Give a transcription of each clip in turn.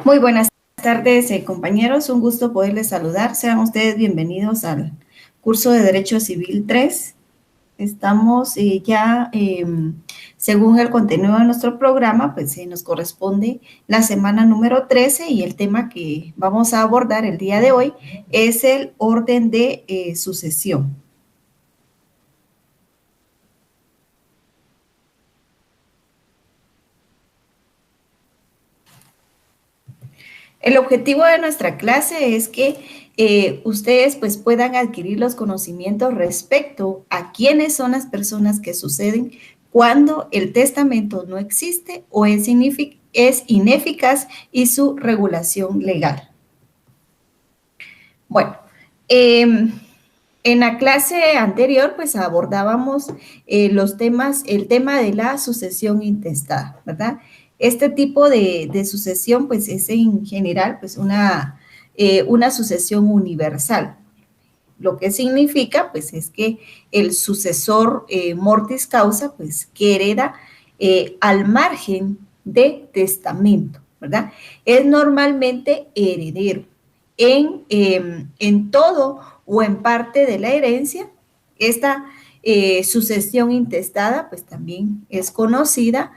Muy buenas tardes, compañeros. Un gusto poderles saludar. Sean ustedes bienvenidos al curso de Derecho Civil 3. Estamos según el contenido de nuestro programa, pues nos corresponde la semana número 13 y el tema que vamos a abordar el día de hoy es el orden de sucesión. El objetivo de nuestra clase es que ustedes pues puedan adquirir los conocimientos respecto a quiénes son las personas que suceden cuando el testamento no existe o es ineficaz y su regulación legal. Bueno, en la clase anterior pues abordábamos el tema de la sucesión intestada, ¿verdad? Este tipo de sucesión, pues, es en general, pues, una sucesión universal. Lo que significa, pues, es que el sucesor mortis causa, pues, que hereda al margen de testamento, ¿verdad? Es normalmente heredero en todo o en parte de la herencia. Esta sucesión intestada, pues, también es conocida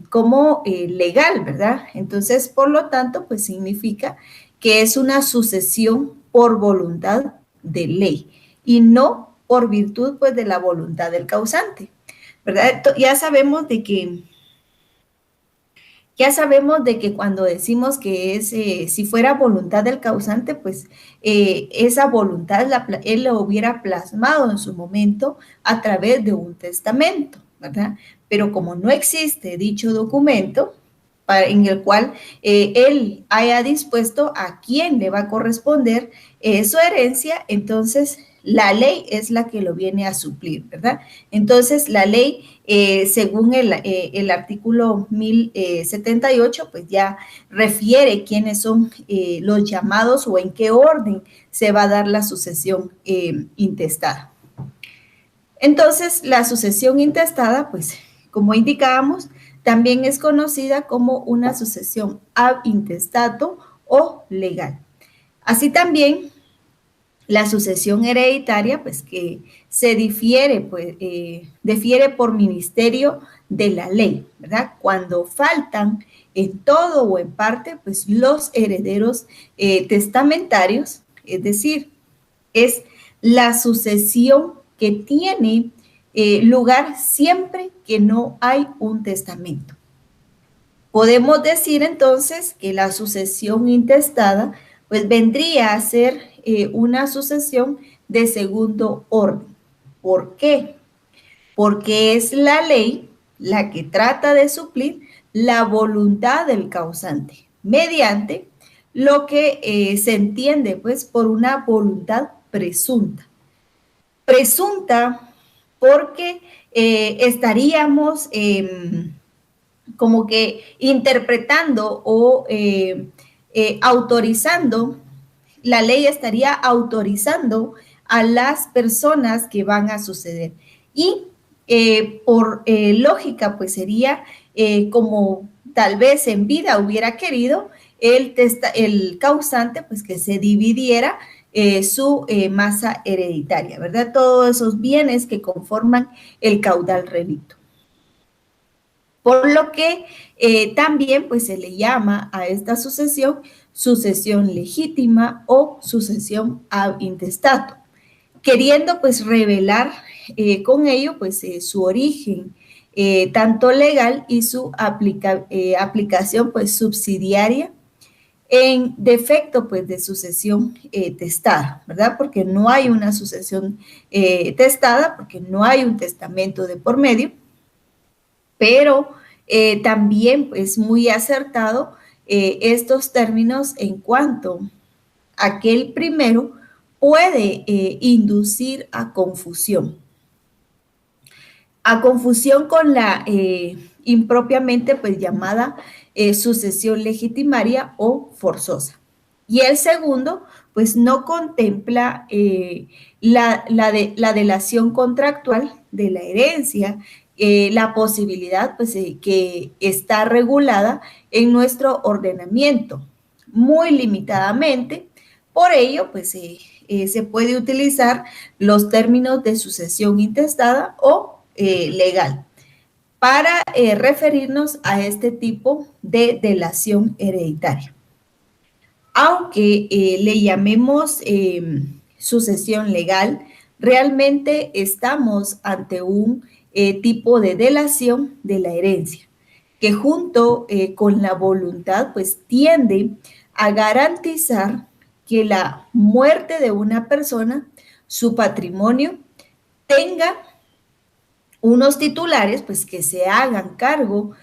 como legal, ¿verdad? Entonces, por lo tanto, pues significa que es una sucesión por voluntad de ley y no por virtud, pues, de la voluntad del causante, ¿verdad? Ya sabemos de que cuando decimos que es, si fuera voluntad del causante, pues esa voluntad él lo hubiera plasmado en su momento a través de un testamento, ¿verdad? Pero como no existe dicho documento en el cual él haya dispuesto a quién le va a corresponder su herencia, entonces la ley es la que lo viene a suplir, ¿verdad? Entonces, la ley, según el artículo 1078, pues ya refiere quiénes son los llamados o en qué orden se va a dar la sucesión intestada. Entonces, la sucesión intestada, pues, como indicábamos, también es conocida como una sucesión ab intestato o legal. Así también, la sucesión hereditaria, pues que se difiere por ministerio de la ley, ¿verdad? Cuando faltan en todo o en parte, pues los herederos testamentarios, es decir, es la sucesión que tiene lugar siempre que no hay un testamento. Podemos decir entonces que la sucesión intestada pues vendría a ser una sucesión de segundo orden. ¿Por qué? Porque es la ley la que trata de suplir la voluntad del causante mediante lo que se entiende pues por una voluntad presunta. Presunta porque estaríamos como que interpretando o autorizando, la ley estaría autorizando a las personas que van a suceder. Y por lógica, pues sería como tal vez en vida hubiera querido el causante, pues que se dividiera su masa hereditaria, ¿verdad? Todos esos bienes que conforman el caudal relicto. Por lo que también pues se le llama a esta sucesión legítima o sucesión ab intestato, queriendo pues revelar con ello pues su origen tanto legal y su aplicación pues subsidiaria en defecto pues de sucesión testada, ¿verdad? Porque no hay una sucesión testada, porque no hay un testamento de por medio, pero también es muy acertado estos términos en cuanto a que el primero puede inducir a confusión con la impropiamente pues llamada sucesión legitimaria o forzosa. Y el segundo, pues no contempla la delación contractual de la herencia la posibilidad pues, que está regulada en nuestro ordenamiento, muy limitadamente. Por ello, pues se puede utilizar los términos de sucesión intestada o legal para referirnos a este tipo de delación hereditaria. Aunque le llamemos sucesión legal, realmente estamos ante un tipo de delación de la herencia, que junto con la voluntad, pues tiende a garantizar que la muerte de una persona, su patrimonio, tenga unos titulares, pues que se hagan cargo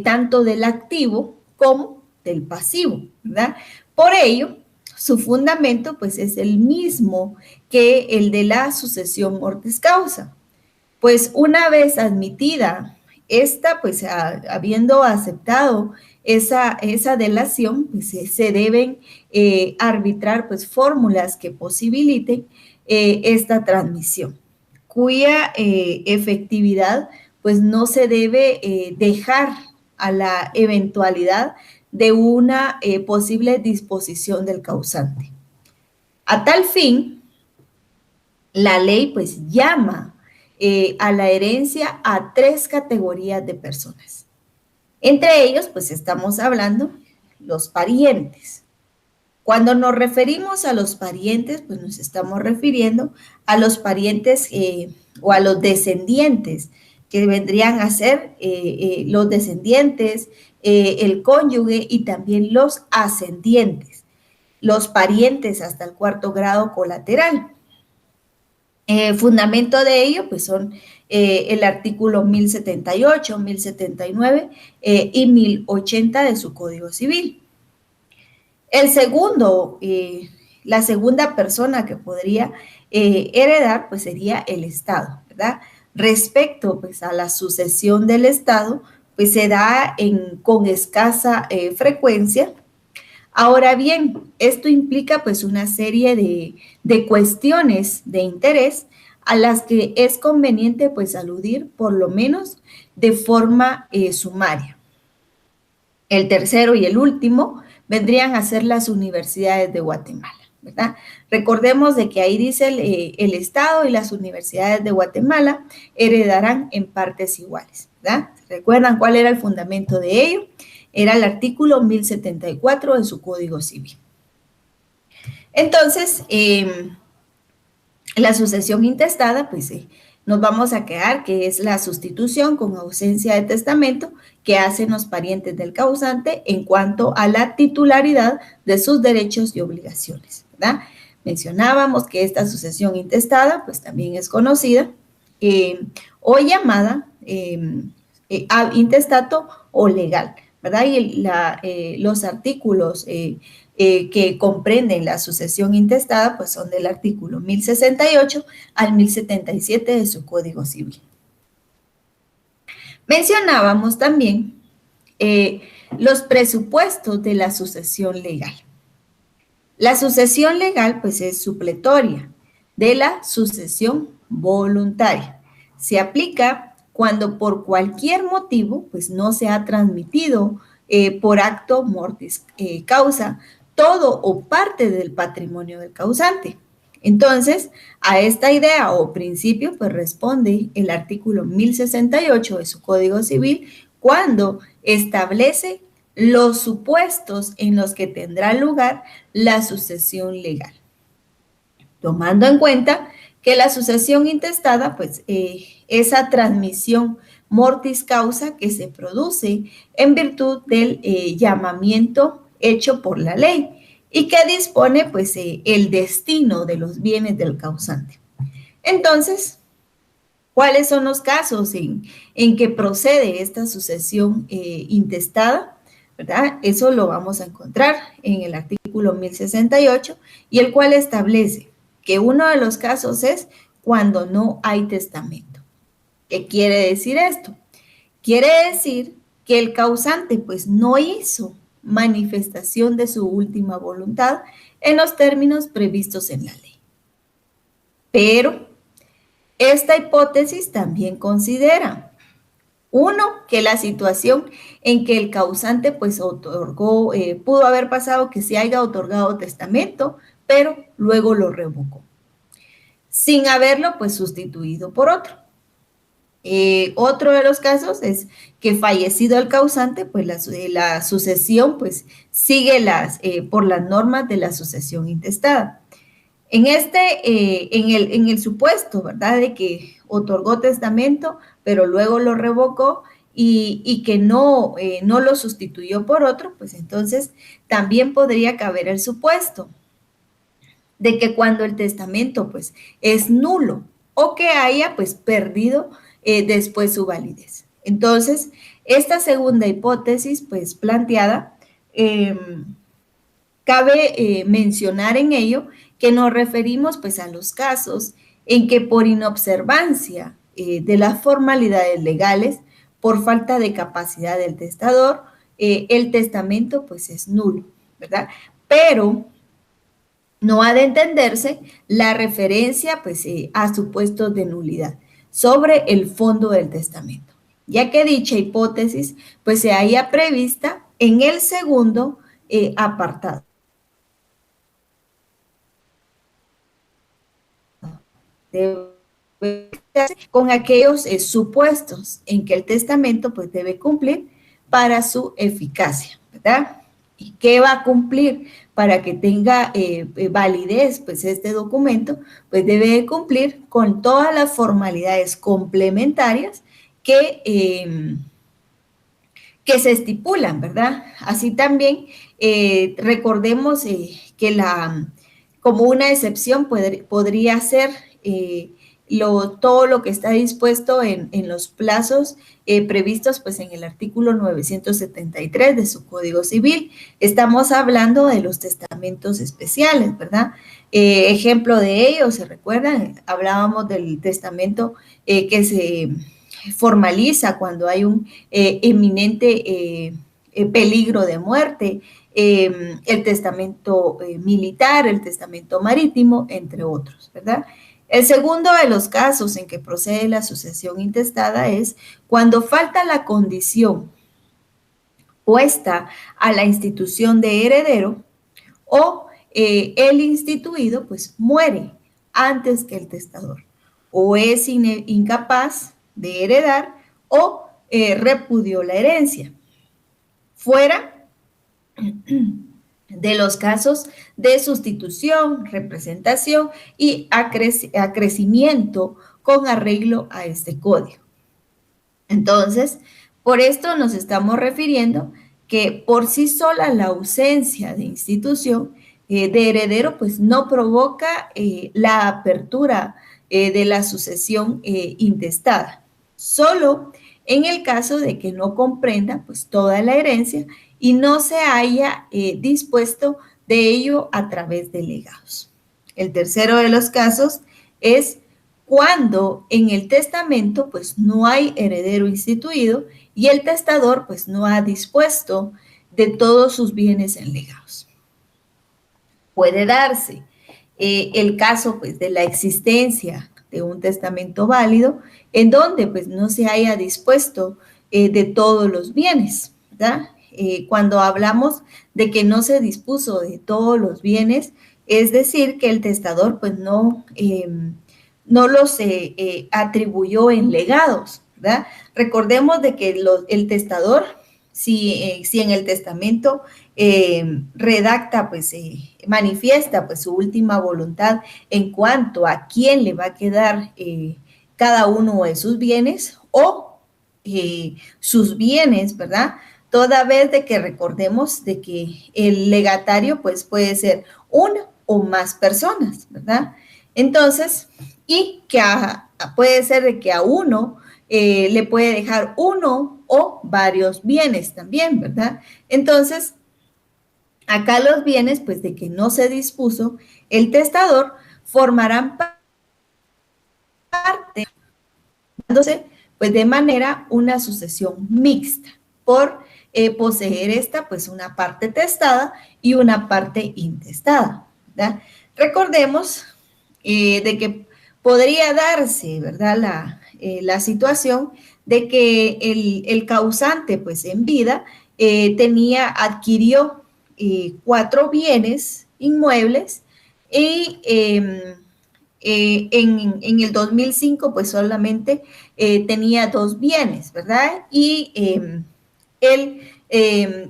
tanto del activo como del pasivo, ¿verdad? Por ello, su fundamento, pues es el mismo que el de la sucesión mortis causa. Pues una vez admitida esta, pues habiendo aceptado esa delación, pues se deben arbitrar pues fórmulas que posibiliten esta transmisión, cuya efectividad pues no se debe dejar a la eventualidad de una posible disposición del causante. A tal fin, la ley pues llama a la herencia a 3 categorías de personas. Entre ellos, pues estamos hablando los parientes. Cuando nos referimos a los parientes, pues nos estamos refiriendo a los parientes o a los descendientes, que vendrían a ser los descendientes, el cónyuge y también los ascendientes, los parientes hasta el 4º grado colateral. Fundamento de ello, pues son el artículo 1078, 1079 y 1080 de su Código Civil. El segundo, la segunda persona que podría heredar, pues sería el Estado, ¿verdad? Respecto, pues, a la sucesión del Estado, pues se da con escasa frecuencia. Ahora bien, esto implica pues una serie de cuestiones de interés a las que es conveniente pues aludir por lo menos de forma sumaria. El tercero y el último vendrían a ser las universidades de Guatemala, ¿verdad? Recordemos de que ahí dice el Estado y las universidades de Guatemala heredarán en partes iguales, ¿verdad? ¿Recuerdan cuál era el fundamento de ello? Era el artículo 1074 de su Código Civil. Entonces, la sucesión intestada, pues nos vamos a quedar que es la sustitución con ausencia de testamento que hacen los parientes del causante en cuanto a la titularidad de sus derechos y obligaciones, ¿verdad? Mencionábamos que esta sucesión intestada, pues también es conocida o llamada intestato o legal, ¿verdad? Y los artículos que comprenden la sucesión intestada, pues son del artículo 1068 al 1077 de su Código Civil. Mencionábamos también los presupuestos de la sucesión legal. La sucesión legal, pues, es supletoria de la sucesión voluntaria. Se aplica cuando por cualquier motivo, pues, no se ha transmitido por acto mortis causa todo o parte del patrimonio del causante. Entonces, a esta idea o principio, pues responde el artículo 1068 de su Código Civil cuando establece los supuestos en los que tendrá lugar la sucesión legal. Tomando en cuenta que la sucesión intestada, pues, esa transmisión mortis causa que se produce en virtud del llamamiento hecho por la ley y que dispone pues el destino de los bienes del causante. Entonces, ¿cuáles son los casos en que procede esta sucesión intestada? ¿Verdad? Eso lo vamos a encontrar en el artículo 1068 y el cual establece que uno de los casos es cuando no hay testamento. ¿Qué quiere decir esto? Quiere decir que el causante pues no hizo manifestación de su última voluntad en los términos previstos en la ley. Pero esta hipótesis también considera Uno, que la situación en que el causante pues otorgó, pudo haber pasado que se haya otorgado testamento, pero luego lo revocó, sin haberlo pues sustituido por otro. Otro de los casos es que fallecido el causante, pues la sucesión pues sigue por las normas de la sucesión intestada. En el supuesto, ¿verdad? De que otorgó testamento, pero luego lo revocó y que no lo sustituyó por otro, pues entonces también podría caber el supuesto de que cuando el testamento pues es nulo o que haya pues perdido después su validez. Entonces, esta segunda hipótesis pues planteada, eh, cabe mencionar en ello que nos referimos pues a los casos en que por inobservancia de las formalidades legales, por falta de capacidad del testador, el testamento pues es nulo, ¿verdad? Pero no ha de entenderse la referencia pues, a supuestos de nulidad sobre el fondo del testamento, ya que dicha hipótesis pues se haya prevista en el segundo apartado. Con aquellos supuestos en que el testamento pues debe cumplir para su eficacia, ¿verdad? ¿Y qué va a cumplir para que tenga validez pues este documento? Pues debe cumplir con todas las formalidades complementarias que se estipulan, ¿verdad? Así también recordemos que como una excepción podría ser todo lo que está dispuesto en los plazos previstos pues en el artículo 973 de su Código Civil. Estamos hablando de los testamentos especiales, ¿verdad? Ejemplo de ello, ¿se recuerdan? Hablábamos del testamento que se formaliza cuando hay un eminente peligro de muerte, el testamento militar, el testamento marítimo, entre otros, ¿verdad? El segundo de los casos en que procede la sucesión intestada es cuando falta la condición puesta a la institución de heredero o el instituido pues muere antes que el testador o es incapaz de heredar o repudió la herencia. Fuera de los casos de sustitución, representación y acrecimiento con arreglo a este código. Entonces, por esto nos estamos refiriendo que por sí sola la ausencia de institución de heredero pues no provoca la apertura de la sucesión intestada, solo en el caso de que no comprenda pues toda la herencia y no se haya dispuesto de ello a través de legados. El tercero de los casos es cuando en el testamento pues no hay heredero instituido y el testador pues no ha dispuesto de todos sus bienes en legados. Puede darse el caso pues de la existencia de un testamento válido en donde pues no se haya dispuesto de todos los bienes, ¿verdad? Cuando hablamos de que no se dispuso de todos los bienes, es decir, que el testador pues no los atribuyó en legados, ¿verdad? Recordemos de que el testador, si en el testamento redacta, pues manifiesta pues su última voluntad en cuanto a quién le va a quedar cada uno de sus bienes o sus bienes, ¿verdad? Toda vez de que recordemos de que el legatario pues puede ser una o más personas, ¿verdad? Entonces, y que puede ser de que a uno le puede dejar uno o varios bienes también, ¿verdad? Entonces, acá los bienes, pues de que no se dispuso, el testador formarán parte, pues de manera una sucesión mixta, por poseer esta, pues una parte testada y una parte intestada, ¿verdad? Recordemos de que podría darse, ¿verdad? La situación de que el causante, pues en vida, adquirió 4 bienes inmuebles y en el 2005 pues solamente tenía 2 bienes, ¿verdad? Y él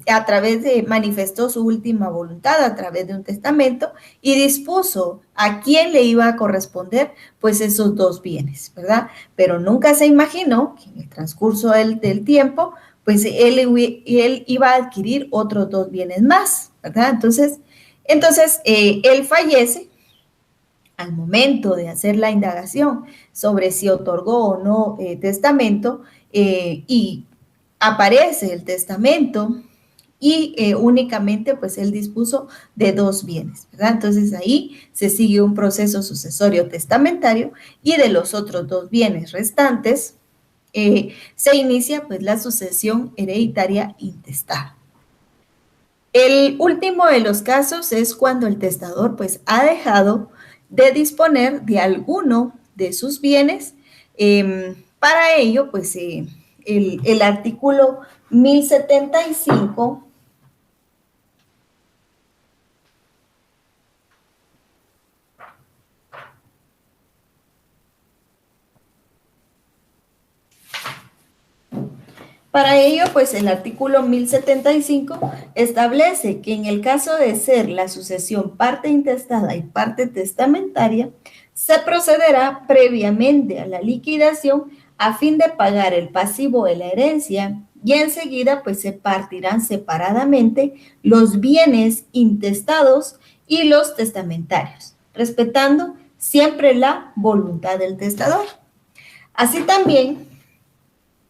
a través de, manifestó su última voluntad a través de un testamento y dispuso a quién le iba a corresponder pues esos 2 bienes, ¿verdad? Pero nunca se imaginó que en el transcurso del tiempo pues él iba a adquirir otros 2 bienes más, ¿verdad? Entonces él fallece al momento de hacer la indagación sobre si otorgó o no testamento y aparece el testamento y únicamente pues él dispuso de 2 bienes, ¿verdad? Entonces ahí se sigue un proceso sucesorio testamentario y de los otros 2 bienes restantes se inicia pues la sucesión hereditaria intestada. El último de los casos es cuando el testador pues ha dejado de disponer de alguno de sus bienes. Para ello pues el artículo 1075 Para ello, pues el artículo 1075 establece que en el caso de ser la sucesión parte intestada y parte testamentaria, se procederá previamente a la liquidación a fin de pagar el pasivo de la herencia y enseguida pues se partirán separadamente los bienes intestados y los testamentarios, respetando siempre la voluntad del testador. Así también,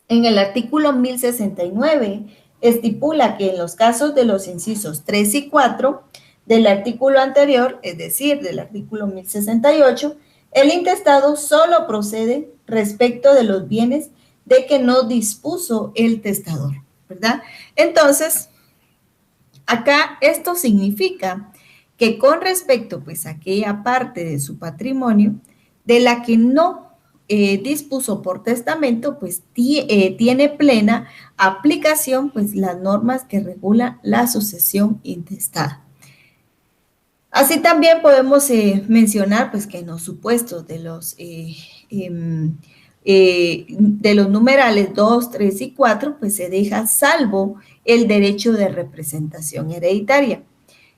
en el artículo 1069 estipula que en los casos de los incisos 3 y 4 del artículo anterior, es decir, del artículo 1068, el intestado solo procede respecto de los bienes de que no dispuso el testador, ¿verdad? Entonces, acá esto significa que con respecto pues a aquella parte de su patrimonio de la que no dispuso por testamento, pues tiene plena aplicación pues las normas que regulan la sucesión intestada. Así también podemos mencionar pues que en los supuestos de los numerales 2, 3 y 4 pues se deja salvo el derecho de representación hereditaria,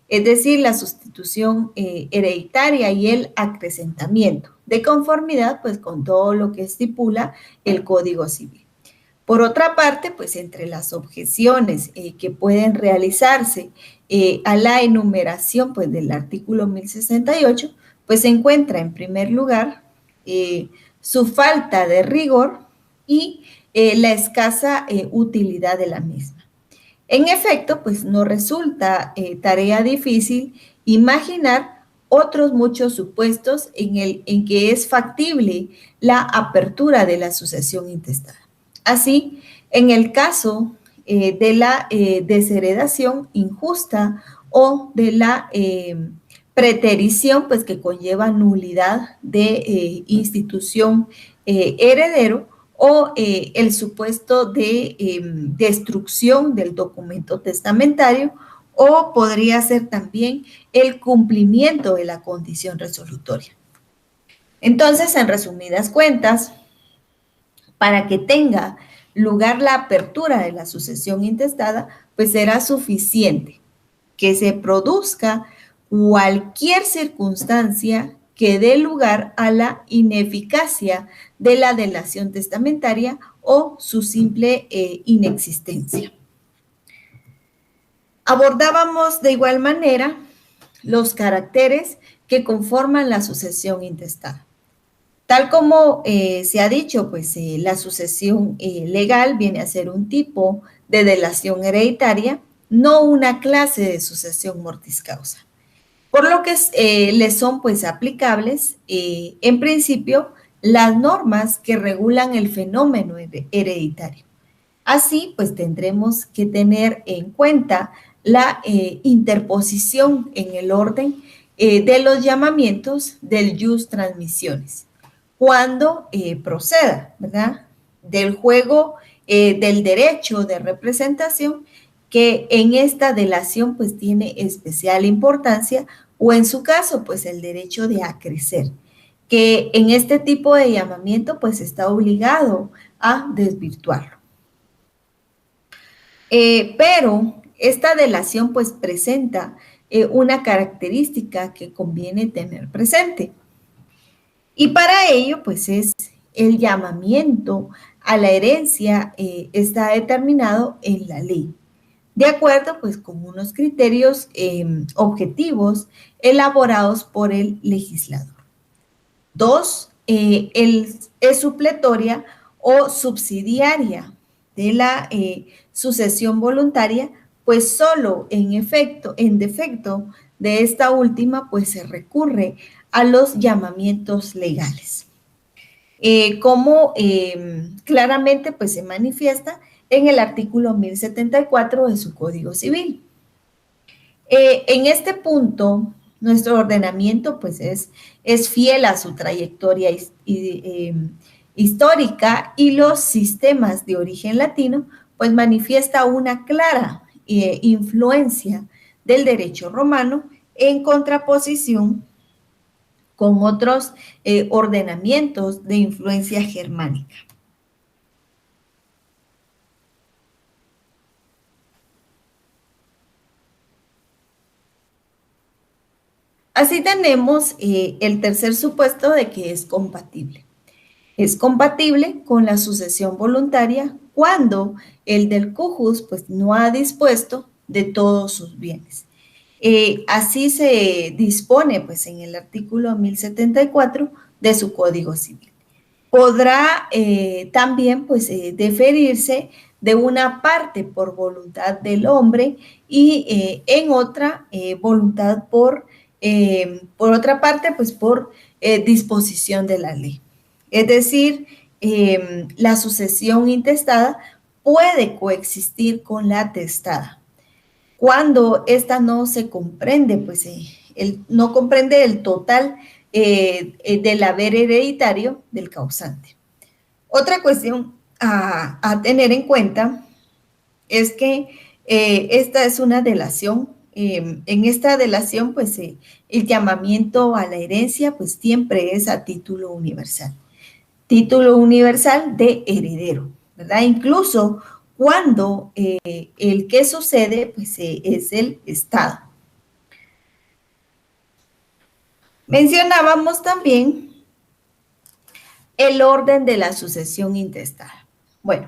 es decir, la sustitución hereditaria y el acrecentamiento, de conformidad pues con todo lo que estipula el Código Civil. Por otra parte, pues entre las objeciones que pueden realizarse a la enumeración pues del artículo 1068, pues se encuentra en primer lugar su falta de rigor y la escasa utilidad de la misma. En efecto, pues no resulta tarea difícil imaginar otros muchos supuestos en que es factible la apertura de la sucesión intestada. Así, en el caso de la desheredación injusta o de la preterición, pues que conlleva nulidad de institución heredero, o el supuesto de destrucción del documento testamentario, o podría ser también el cumplimiento de la condición resolutoria. Entonces, en resumidas cuentas, para que tenga lugar la apertura de la sucesión intestada, pues será suficiente que se produzca cualquier circunstancia que dé lugar a la ineficacia de la delación testamentaria o su simple inexistencia. Abordábamos de igual manera los caracteres que conforman la sucesión intestada. Tal como se ha dicho, pues la sucesión legal viene a ser un tipo de delación hereditaria, no una clase de sucesión mortis causa. Por lo que le son pues aplicables, en principio, las normas que regulan el fenómeno hereditario. Así, pues tendremos que tener en cuenta la interposición en el orden de los llamamientos del jus transmisiones, cuando proceda, ¿verdad?, del juego del derecho de representación, que en esta delación pues tiene especial importancia, o en su caso pues el derecho de acrecer, que en este tipo de llamamiento pues está obligado a desvirtuarlo. Pero esta delación pues presenta una característica que conviene tener presente. Y para ello pues es el llamamiento a la herencia está determinado en la ley, de acuerdo pues con unos criterios objetivos elaborados por el legislador. Dos, es supletoria o subsidiaria de la sucesión voluntaria, pues solo en defecto de esta última, pues se recurre a los llamamientos legales. Como claramente pues se manifiesta en el artículo 1074 de su Código Civil. En este punto, nuestro ordenamiento pues es fiel a su trayectoria histórica, y los sistemas de origen latino pues manifiesta una clara influencia del derecho romano en contraposición con otros ordenamientos de influencia germánica. Así tenemos el tercer supuesto de que es compatible. Es compatible con la sucesión voluntaria cuando el del cujus pues, no ha dispuesto de todos sus bienes. Así se dispone pues, en el artículo 1074 de su Código Civil. Podrá también pues, deferirse de una parte por voluntad del hombre y en otra voluntad por otra parte, pues por disposición de la ley. Es decir, la sucesión intestada puede coexistir con la testada. Cuando esta no se comprende, pues no comprende el total del haber hereditario del causante. Otra cuestión a tener en cuenta es que esta es una delación. En esta delación, pues el llamamiento a la herencia, pues siempre es a título universal de heredero, ¿verdad? Incluso cuando el que sucede, pues es el Estado. Mencionábamos también el orden de la sucesión intestada. Bueno,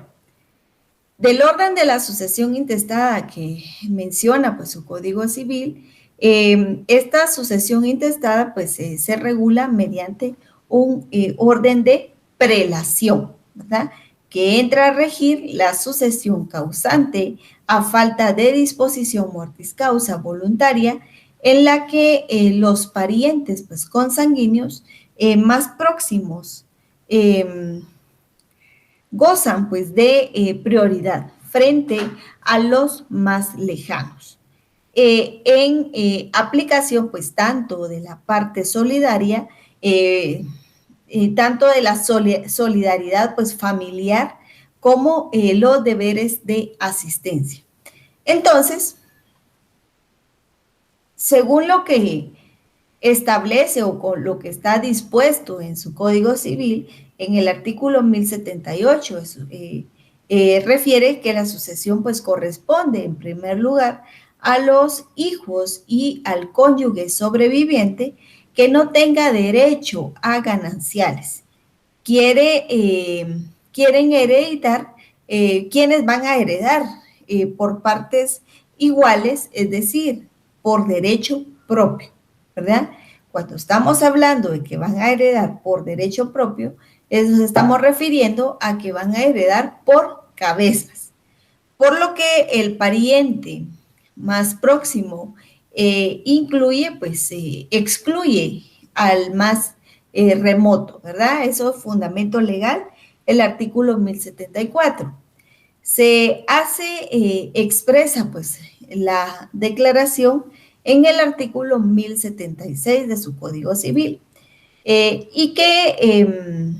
del orden de la sucesión intestada que menciona pues, su Código Civil, esta sucesión intestada pues, se regula mediante un orden de prelación, ¿verdad? Que entra a regir la sucesión causante a falta de disposición mortis causa voluntaria, en la que los parientes pues, consanguíneos más próximos gozan pues de prioridad frente a los más lejanos. En aplicación pues tanto de la parte solidaria, tanto de la solidaridad pues familiar, como los deberes de asistencia. Entonces, según lo que establece o con lo que está dispuesto en su Código Civil, en el artículo 1078 refiere que la sucesión pues corresponde en primer lugar a los hijos y al cónyuge sobreviviente que no tenga derecho a gananciales. Quieren heredar, quienes van a heredar por partes iguales, es decir, por derecho propio, ¿verdad? Cuando estamos hablando de que van a heredar por derecho propio, nos estamos refiriendo a que van a heredar por cabezas, por lo que el pariente más próximo incluye, pues excluye al más remoto, ¿verdad? Eso es fundamento legal, el artículo 1074. Se hace expresa, pues, la declaración en el artículo 1076 de su Código Civil, y que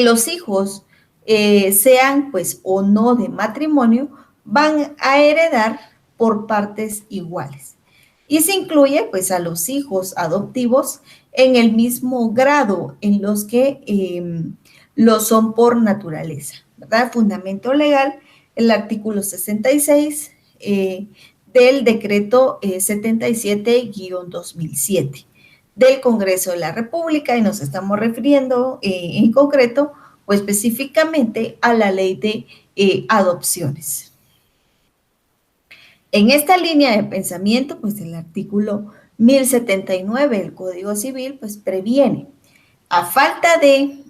los hijos sean pues o no de matrimonio, van a heredar por partes iguales. Y se incluye pues a los hijos adoptivos en el mismo grado en los que lo son por naturaleza, ¿verdad? Fundamento legal, el artículo 66 del decreto 77-2007 del Congreso de la República, y nos estamos refiriendo en concreto o específicamente a la ley de adopciones. En esta línea de pensamiento, pues el artículo 1079 del Código Civil, pues previene, a falta de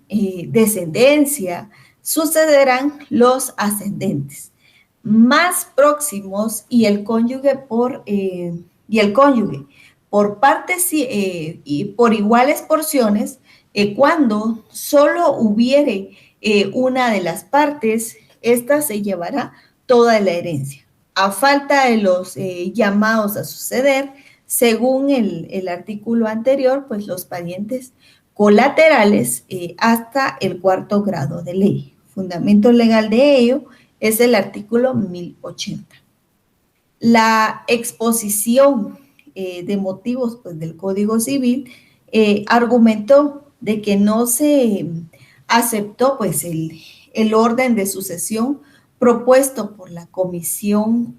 descendencia, sucederán los ascendentes más próximos y el cónyuge por partes y por iguales porciones cuando solo hubiere una de las partes, esta se llevará toda la herencia. A falta de los llamados a suceder, según el artículo anterior, pues los parientes colaterales hasta el cuarto grado de ley. Fundamento legal de ello es el artículo 1080. La exposición de motivos pues, del Código Civil argumentó de que no se aceptó pues, el orden de sucesión propuesto por la comisión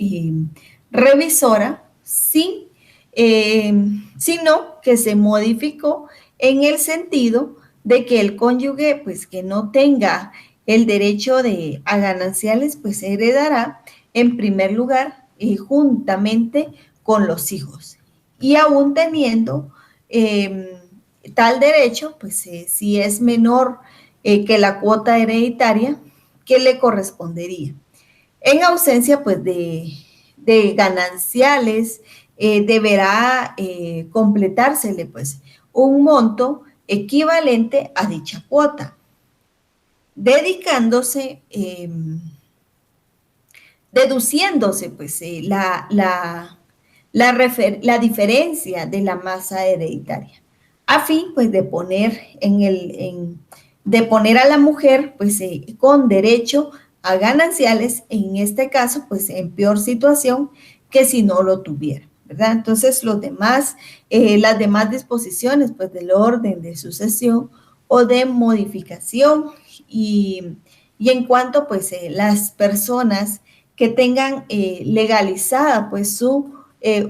revisora, sino que se modificó en el sentido de que el cónyuge, pues que no tenga el derecho a gananciales, pues heredará en primer lugar juntamente con los hijos. Y aún teniendo tal derecho, pues si es menor que la cuota hereditaria que le correspondería. En ausencia, pues, de gananciales, deberá completársele, pues, un monto equivalente a dicha cuota, deduciéndose, pues, la diferencia de la masa hereditaria, a fin, pues, de poner de poner a la mujer, pues, con derecho a gananciales, en este caso, pues, en peor situación que si no lo tuviera, ¿verdad? Entonces, las demás disposiciones, pues, del orden de sucesión o de modificación y en cuanto, pues, las personas que tengan legalizada, pues, su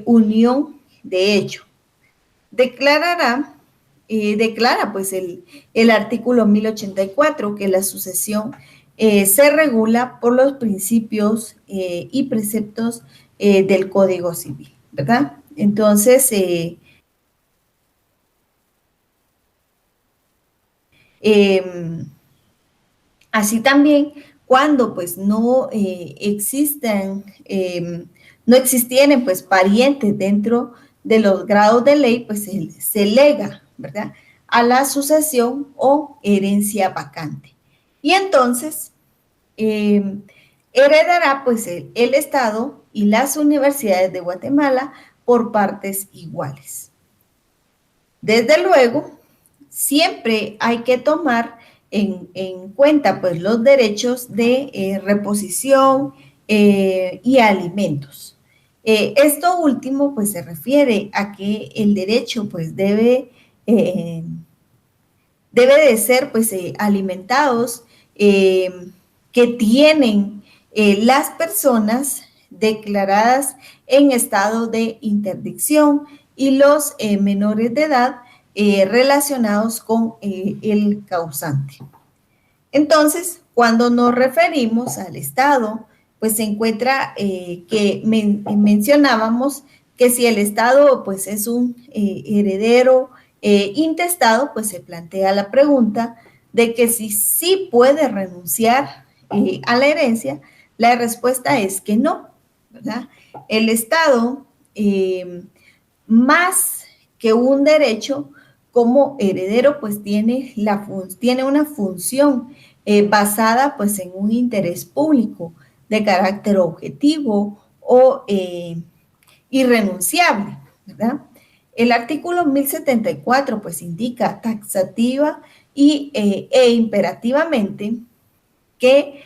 unión de hecho. Declara pues el artículo 1084 que la sucesión se regula por los principios y preceptos del Código Civil, ¿verdad? Entonces, así también, cuando pues no no existieran pues parientes dentro de los grados de ley, pues se lega, ¿verdad?, a la sucesión o herencia vacante. Y entonces heredará pues el Estado y las universidades de Guatemala por partes iguales. Desde luego, siempre hay que tomar en cuenta pues los derechos de reposición y alimentos. Esto último pues se refiere a que el derecho pues debe de ser pues alimentados que tienen las personas declaradas en estado de interdicción y los menores de edad relacionados con el causante. Entonces, cuando nos referimos al Estado, pues se encuentra que mencionábamos que si el Estado pues es un heredero intestado, pues se plantea la pregunta de que si sí puede renunciar a la herencia. La respuesta es que no, ¿verdad? El Estado, más que un derecho, como heredero, pues tiene una función basada pues en un interés público de carácter objetivo o irrenunciable, ¿verdad? El artículo 1074 pues indica taxativa e imperativamente que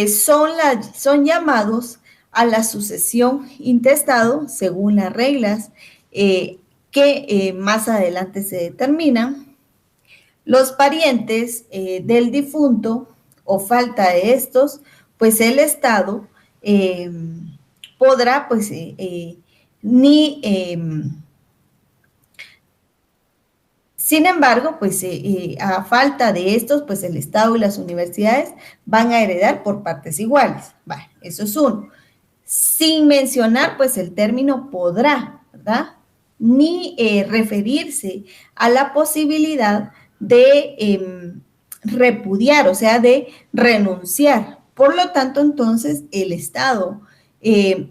son llamados a la sucesión intestado según las reglas que más adelante se determinan. Los parientes del difunto o falta de estos, pues el Estado podrá, pues, ni sin embargo, pues a falta de estos, pues el Estado y las universidades van a heredar por partes iguales. Vale, eso es uno. Sin mencionar, pues el término podrá, ¿verdad? Ni referirse a la posibilidad de repudiar, o sea, de renunciar. Por lo tanto, entonces, el Estado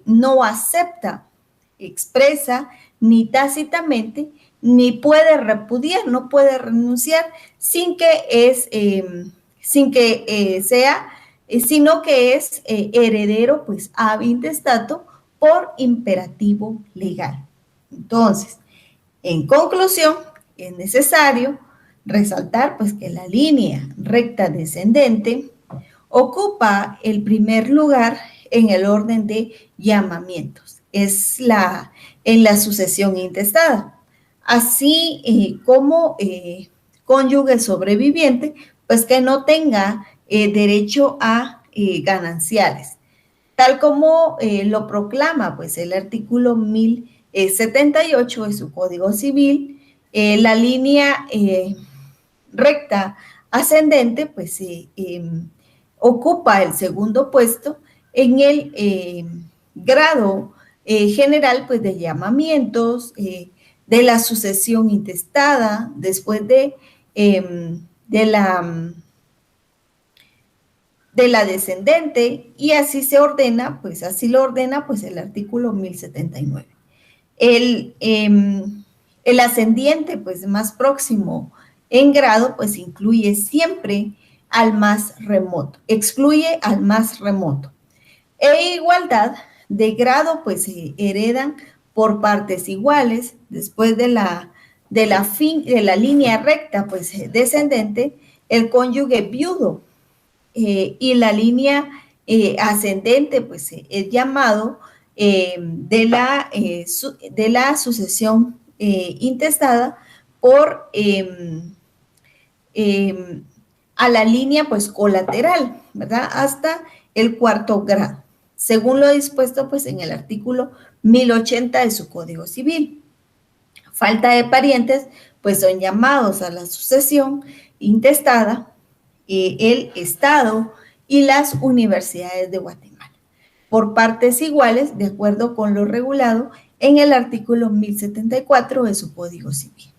no acepta, expresa, ni tácitamente, ni puede repudiar, no puede renunciar sin que sea, sino que es heredero, pues, ab intestato por imperativo legal. Entonces, en conclusión, es necesario resaltar, pues, que la línea recta descendente ocupa el primer lugar en el orden de llamamientos. Es en la sucesión intestada. Así como cónyuge sobreviviente, pues que no tenga derecho a gananciales, tal como lo proclama pues el artículo 1078 de su Código Civil. La línea recta ascendente pues ocupa el segundo puesto en el grado general pues de llamamientos, de la sucesión intestada, después de la descendente, y así se ordena, pues así lo ordena pues el artículo 1079. El ascendiente pues más próximo en grado pues incluye siempre al más remoto, excluye al más remoto. E igualdad de grado pues se heredan por partes iguales después de la línea recta pues descendente, el cónyuge viudo y la línea ascendente pues es llamado de la sucesión intestada por a la línea pues colateral, ¿verdad? Hasta el cuarto grado, según lo dispuesto pues en el artículo 1080 de su Código Civil. Falta de parientes, pues son llamados a la sucesión intestada el Estado y las universidades de Guatemala, por partes iguales, de acuerdo con lo regulado en el artículo 1074 de su Código Civil.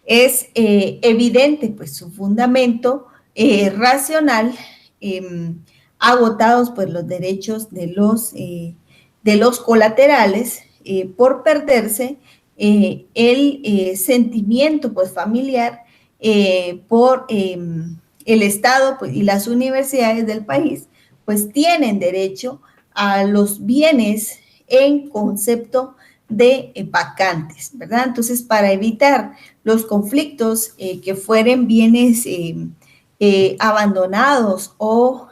Es evidente, pues, su fundamento racional, agotados, pues, los derechos de los colaterales por perderse el sentimiento, pues, familiar por el Estado pues, y las universidades del país, pues tienen derecho a los bienes en concepto de vacantes, ¿verdad? Entonces, para evitar los conflictos que fueren bienes abandonados o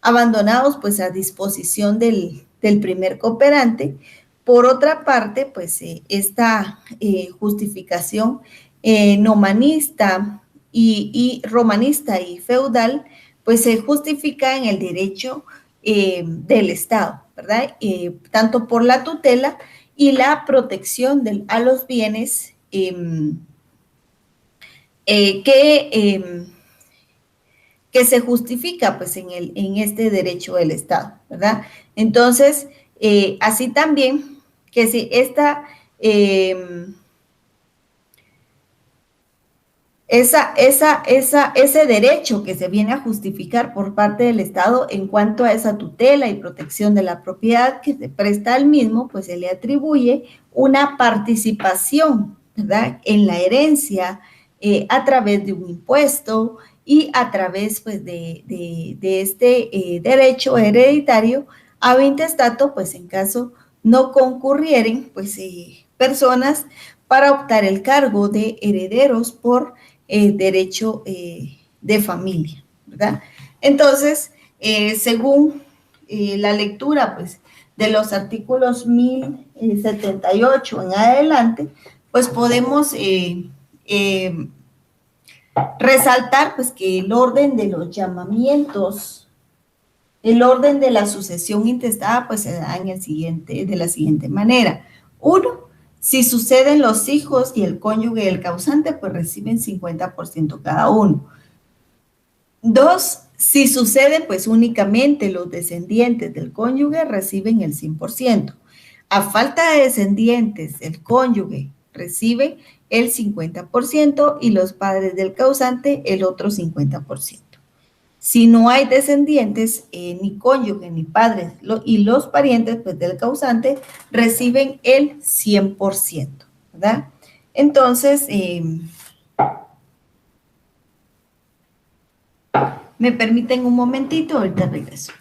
abandonados pues a disposición del primer cooperante. Por otra parte, pues esta justificación nomanista y romanista y feudal, pues se justifica en el derecho del Estado, ¿verdad? Tanto por la tutela y la protección a los bienes que se justifica pues en este derecho del Estado, ¿verdad? Entonces, así también que si ese derecho que se viene a justificar por parte del Estado en cuanto a esa tutela y protección de la propiedad que se presta al mismo, pues se le atribuye una participación, ¿verdad?, en la herencia a través de un impuesto y a través pues de este derecho hereditario ab intestato, pues en caso no concurrieren pues personas para optar el cargo de herederos por derecho de familia, ¿verdad? Entonces, según la lectura, pues, de los artículos 1078 en adelante, pues podemos resaltar, pues, que el orden de los llamamientos, el orden de la sucesión intestada, pues, se da de la siguiente manera. Uno, si suceden los hijos y el cónyuge del causante, pues reciben 50% cada uno. Dos, si sucede, pues únicamente los descendientes del cónyuge reciben el 100%. A falta de descendientes, el cónyuge recibe el 50% y los padres del causante el otro 50%. Si no hay descendientes, ni cónyuge, ni padres, y los parientes pues, del causante reciben el 100%, ¿verdad? Entonces, me permiten un momentito, ahorita regreso.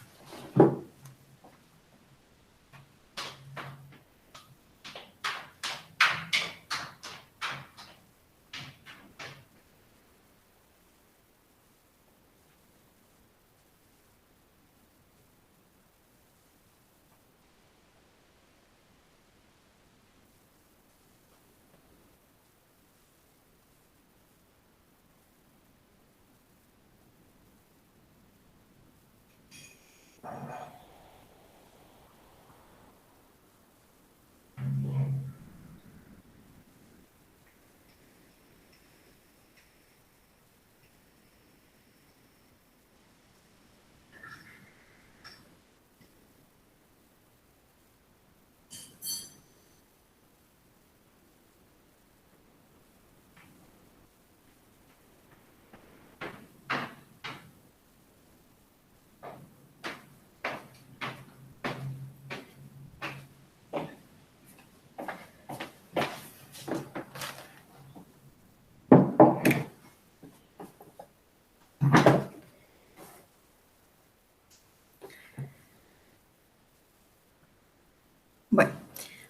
Bueno,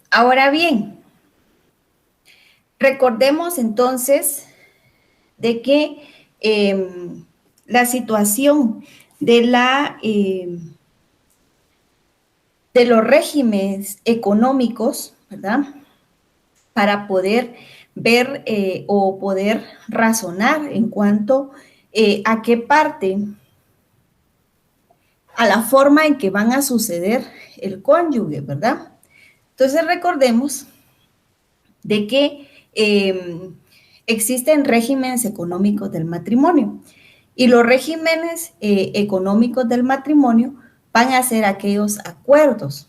ahora bien, recordemos entonces de que la situación de, de los regímenes económicos, ¿verdad? Para poder ver o poder razonar en cuanto a qué parte, a la forma en que van a suceder el cónyuge, ¿verdad? Entonces recordemos de que existen regímenes económicos del matrimonio y los regímenes económicos del matrimonio van a ser aquellos acuerdos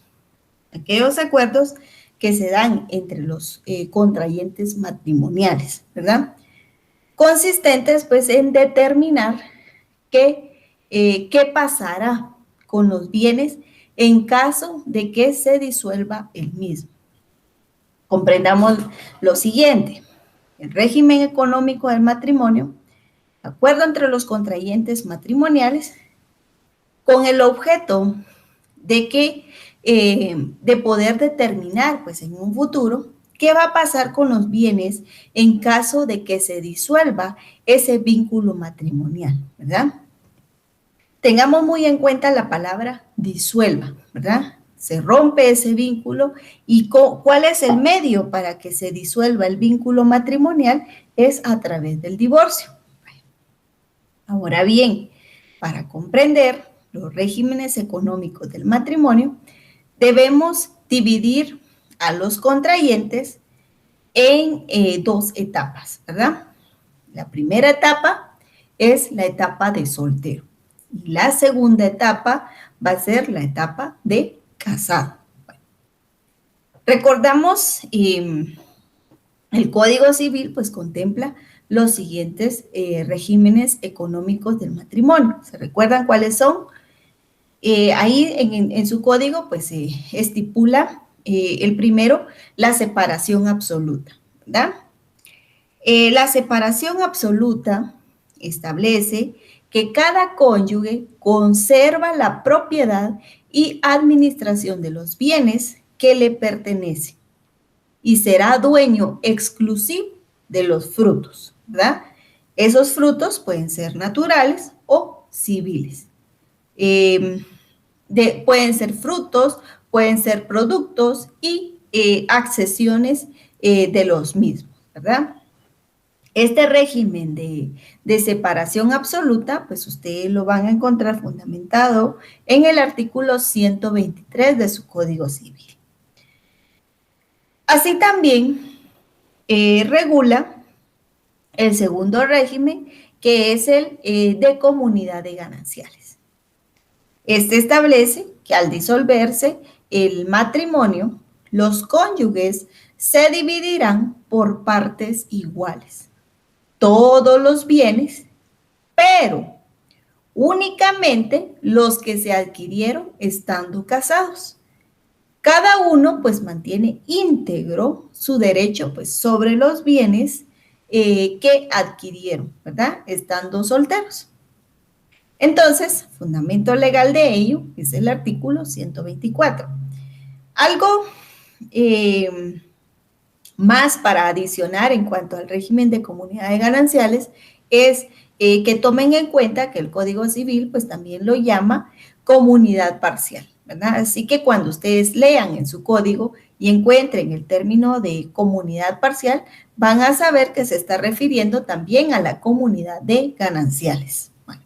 que se dan entre los contrayentes matrimoniales, ¿verdad? Consistentes pues en determinar qué pasará con los bienes en caso de que se disuelva el mismo. Comprendamos lo siguiente: el régimen económico del matrimonio, acuerdo entre los contrayentes matrimoniales, con el objeto de que de poder determinar pues en un futuro qué va a pasar con los bienes en caso de que se disuelva ese vínculo matrimonial, ¿verdad? Tengamos muy en cuenta la palabra disuelva, ¿verdad? Se rompe ese vínculo y ¿cuál es el medio para que se disuelva el vínculo matrimonial? Es a través del divorcio. Ahora bien, para comprender los regímenes económicos del matrimonio, debemos dividir a los contrayentes en dos etapas, ¿verdad? La primera etapa es la etapa de soltero y la segunda etapa va a ser la etapa de casado. Bueno, recordamos, el Código Civil pues contempla los siguientes regímenes económicos del matrimonio. ¿Se recuerdan cuáles son? Ahí en su código pues se estipula el primero, la separación absoluta, ¿verdad? La separación absoluta establece que cada cónyuge conserva la propiedad y administración de los bienes que le pertenecen y será dueño exclusivo de los frutos, ¿verdad? Esos frutos pueden ser naturales o civiles. pueden ser frutos, pueden ser productos y accesiones de los mismos, ¿verdad? Este régimen de separación absoluta, pues ustedes lo van a encontrar fundamentado en el artículo 123 de su Código Civil. Así también regula el segundo régimen, que es el de comunidad de gananciales. Este establece que al disolverse el matrimonio, los cónyuges se dividirán por partes iguales todos los bienes, pero únicamente los que se adquirieron estando casados. Cada uno pues mantiene íntegro su derecho pues sobre los bienes que adquirieron, ¿verdad? Estando solteros. Entonces, fundamento legal de ello es el artículo 124. Algo más para adicionar en cuanto al régimen de comunidad de gananciales es que tomen en cuenta que el Código Civil pues también lo llama comunidad parcial, ¿verdad? Así que cuando ustedes lean en su código y encuentren el término de comunidad parcial, van a saber que se está refiriendo también a la comunidad de gananciales. Bueno,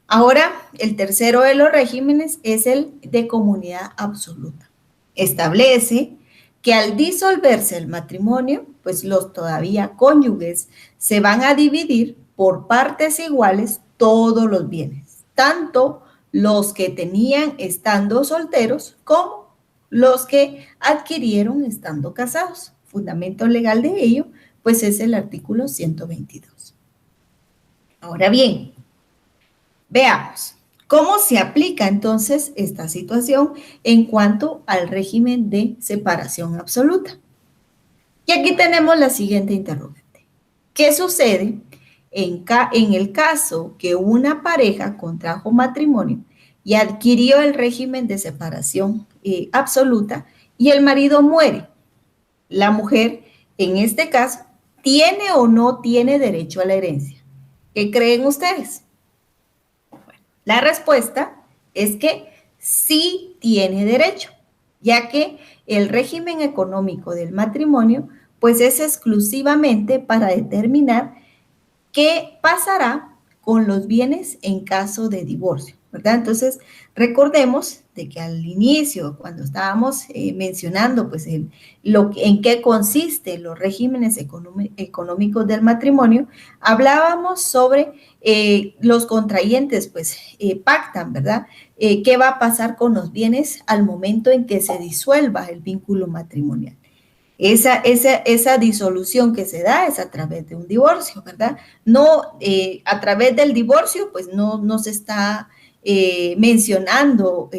ahora, el tercero de los regímenes es el de comunidad absoluta. Establece que al disolverse el matrimonio, pues los todavía cónyuges se van a dividir por partes iguales todos los bienes, tanto los que tenían estando solteros como los que adquirieron estando casados. Fundamento legal de ello, pues es el artículo 122. Ahora bien, veamos. ¿Cómo se aplica entonces esta situación en cuanto al régimen de separación absoluta? Y aquí tenemos la siguiente interrogante. ¿Qué sucede en el caso que una pareja contrajo matrimonio y adquirió el régimen de separación absoluta y el marido muere? La mujer, en este caso, ¿tiene o no tiene derecho a la herencia? ¿Qué creen ustedes? La respuesta es que sí tiene derecho, ya que el régimen económico del matrimonio pues es exclusivamente para determinar qué pasará con los bienes en caso de divorcio, ¿verdad? Entonces, recordemos de que al inicio, cuando estábamos mencionando pues en qué consisten los regímenes económicos del matrimonio, hablábamos sobre los contrayentes pues pactan, ¿verdad? ¿Qué va a pasar con los bienes al momento en que se disuelva el vínculo matrimonial? Esa disolución que se da es a través de un divorcio, ¿verdad? No, a través del divorcio, pues no se está mencionando,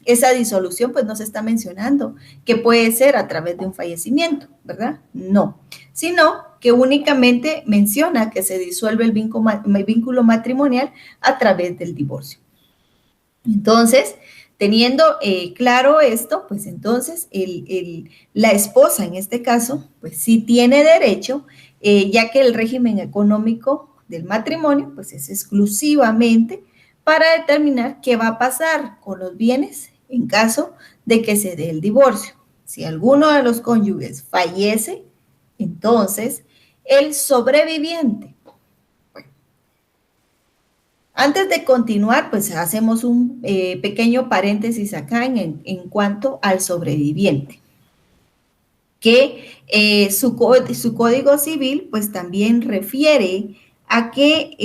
esa disolución, pues no se está mencionando que puede ser a través de un fallecimiento, ¿verdad? No, sino que únicamente menciona que se disuelve el vínculo matrimonial a través del divorcio. Entonces, teniendo claro esto, pues entonces la esposa en este caso, pues sí tiene derecho, ya que el régimen económico del matrimonio, pues es exclusivamente para determinar qué va a pasar con los bienes en caso de que se dé el divorcio. Si alguno de los cónyuges fallece, entonces el sobreviviente. Antes de continuar, pues hacemos un pequeño paréntesis acá en cuanto al sobreviviente, que su código civil pues también refiere a que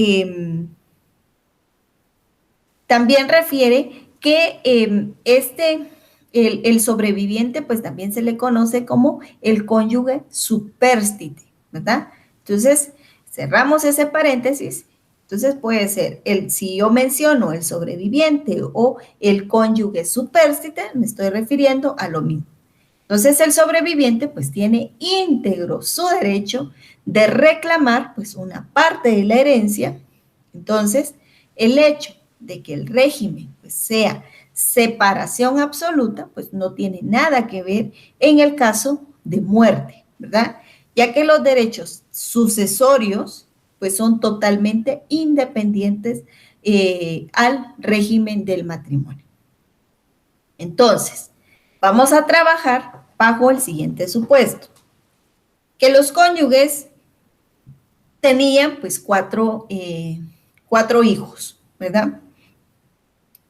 el sobreviviente pues también se le conoce como el cónyuge supérstite, ¿verdad? Entonces, cerramos ese paréntesis. Entonces puede ser, si yo menciono el sobreviviente o el cónyuge supérstite, me estoy refiriendo a lo mismo. Entonces el sobreviviente pues tiene íntegro su derecho de reclamar pues una parte de la herencia. Entonces el hecho de que el régimen pues, sea separación absoluta, pues no tiene nada que ver en el caso de muerte, ¿verdad? Ya que los derechos sucesorios pues son totalmente independientes al régimen del matrimonio. Entonces, vamos a trabajar bajo el siguiente supuesto, que los cónyuges tenían pues cuatro hijos, ¿verdad?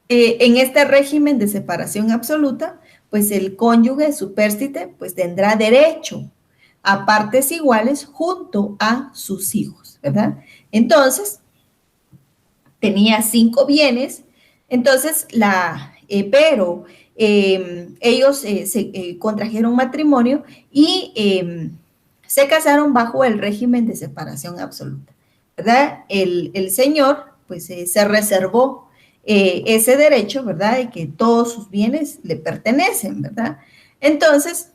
En este régimen de separación absoluta, pues el cónyuge supérstite pues tendrá derecho a partes iguales junto a sus hijos, ¿verdad? Entonces, tenía 5 bienes, entonces pero ellos se contrajeron matrimonio y se casaron bajo el régimen de separación absoluta, ¿verdad? El señor pues se reservó ese derecho, ¿verdad? De que todos sus bienes le pertenecen, ¿verdad? Entonces,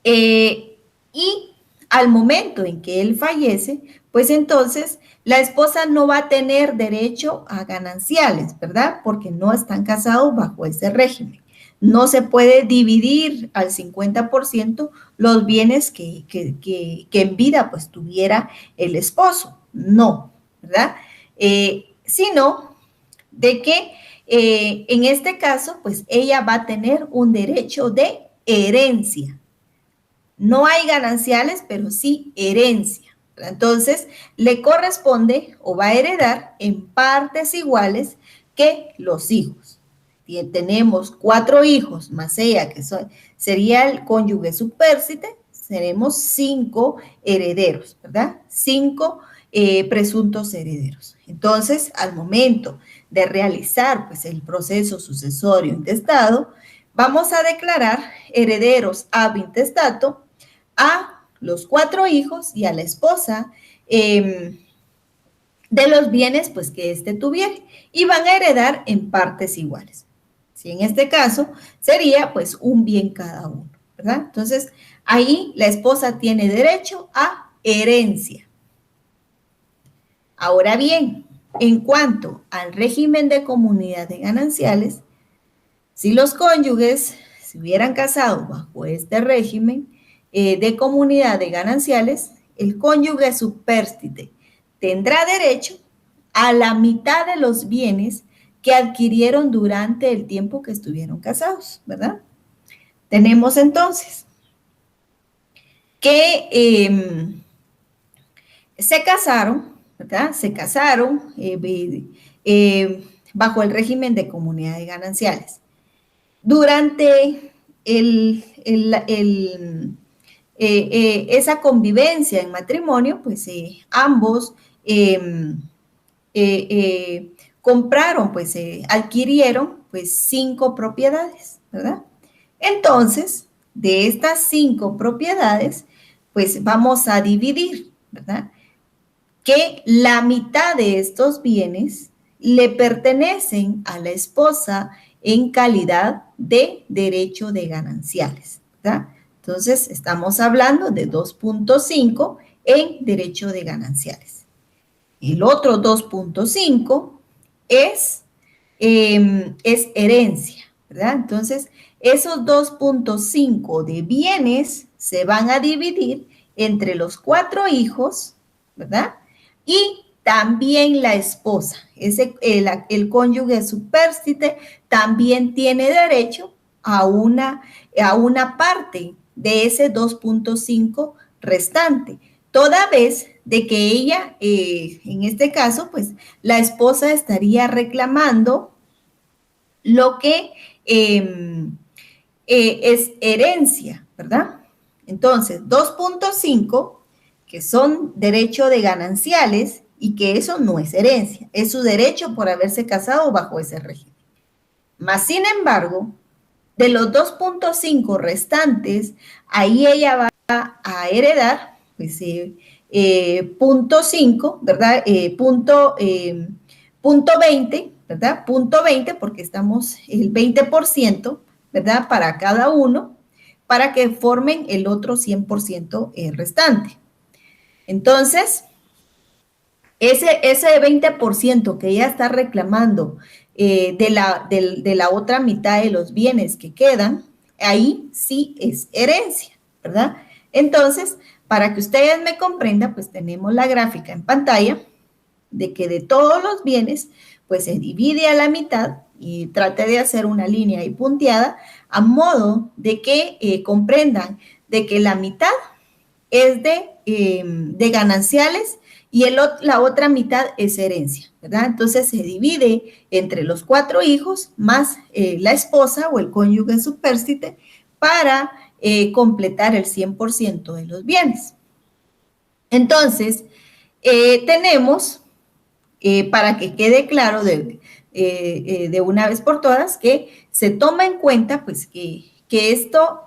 y al momento en que él fallece, pues entonces la esposa no va a tener derecho a gananciales, ¿verdad? Porque no están casados bajo ese régimen. No se puede dividir al 50% los bienes que en vida pues tuviera el esposo. No, ¿verdad? Sino de que en este caso pues ella va a tener un derecho de herencia. No hay gananciales, pero sí herencia. Entonces, le corresponde o va a heredar en partes iguales que los hijos. Y tenemos 4 hijos más ella, que sería el cónyuge supérstite, seremos 5 herederos, ¿verdad? 5 presuntos herederos. Entonces, al momento de realizar pues, el proceso sucesorio intestado, vamos a declarar herederos ab intestato a los 4 hijos y a la esposa de los bienes pues que éste tuviera y van a heredar en partes iguales. Si en este caso sería pues un bien cada uno, ¿verdad? Entonces ahí la esposa tiene derecho a herencia. Ahora bien, en cuanto al régimen de comunidad de gananciales, si los cónyuges se hubieran casado bajo este régimen de comunidad de gananciales, el cónyuge supérstite tendrá derecho a la mitad de los bienes que adquirieron durante el tiempo que estuvieron casados, ¿verdad? Tenemos entonces que se casaron, ¿verdad? Se casaron bajo el régimen de comunidad de gananciales. Durante esa convivencia en matrimonio, pues ambos compraron, pues adquirieron pues 5 propiedades, ¿verdad? Entonces, de estas 5 propiedades, pues vamos a dividir, ¿verdad? Que la mitad de estos bienes le pertenecen a la esposa en calidad de derecho de gananciales, ¿verdad? Entonces, estamos hablando de 2.5 en derecho de gananciales. El otro 2.5 es herencia, ¿verdad? Entonces, esos 2.5 de bienes se van a dividir entre los 4 hijos, ¿verdad? Y también la esposa, el cónyuge supérstite también tiene derecho a una parte de ese 2.5 restante, toda vez de que ella, en este caso, pues la esposa estaría reclamando lo que es herencia, ¿verdad? Entonces, 2.5, que son derecho de gananciales y que eso no es herencia, es su derecho por haberse casado bajo ese régimen. Más sin embargo, de los 2.5 restantes, ahí ella va a heredar, pues, punto 5, ¿verdad? Punto 20, ¿verdad? Punto 20, porque estamos el 20%, ¿verdad? Para cada uno, para que formen el otro 100% restante. Entonces, ese 20% que ella está reclamando de la otra mitad de los bienes que quedan, ahí sí es herencia, ¿verdad? Entonces, para que ustedes me comprendan, pues tenemos la gráfica en pantalla, de que de todos los bienes, pues se divide a la mitad y trate de hacer una línea ahí punteada a modo de que comprendan de que la mitad es de gananciales y la otra mitad es herencia, ¿verdad? Entonces se divide entre los 4 hijos más la esposa o el cónyuge supérstite para completar el 100% de los bienes. Entonces, tenemos, para que quede claro de una vez por todas, que se toma en cuenta pues que esto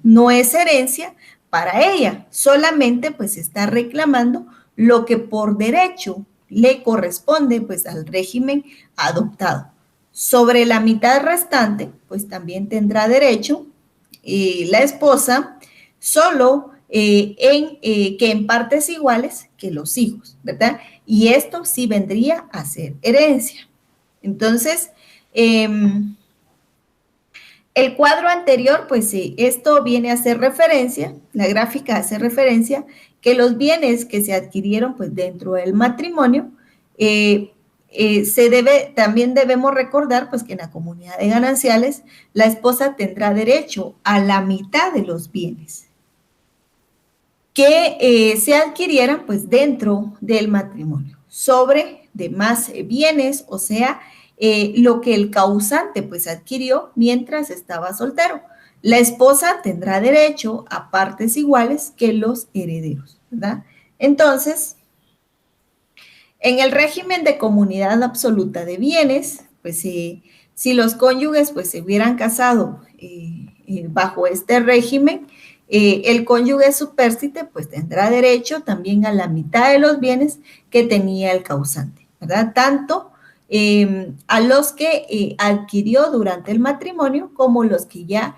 no es herencia para ella, solamente pues está reclamando lo que por derecho le corresponde pues al régimen adoptado. Sobre la mitad restante, pues también tendrá derecho la esposa solo que en partes iguales que los hijos, ¿verdad? Y esto sí vendría a ser herencia. Entonces, el cuadro anterior, pues esto viene a hacer referencia, la gráfica hace referencia que los bienes que se adquirieron pues dentro del matrimonio, también debemos recordar pues que en la comunidad de gananciales la esposa tendrá derecho a la mitad de los bienes que se adquirieran pues dentro del matrimonio sobre demás bienes, o sea, lo que el causante pues adquirió mientras estaba soltero. La esposa tendrá derecho a partes iguales que los herederos, ¿verdad? Entonces, en el régimen de comunidad absoluta de bienes, pues si los cónyuges pues se hubieran casado bajo este régimen, el cónyuge supérstite pues tendrá derecho también a la mitad de los bienes que tenía el causante, ¿verdad? Tanto a los que adquirió durante el matrimonio como los que ya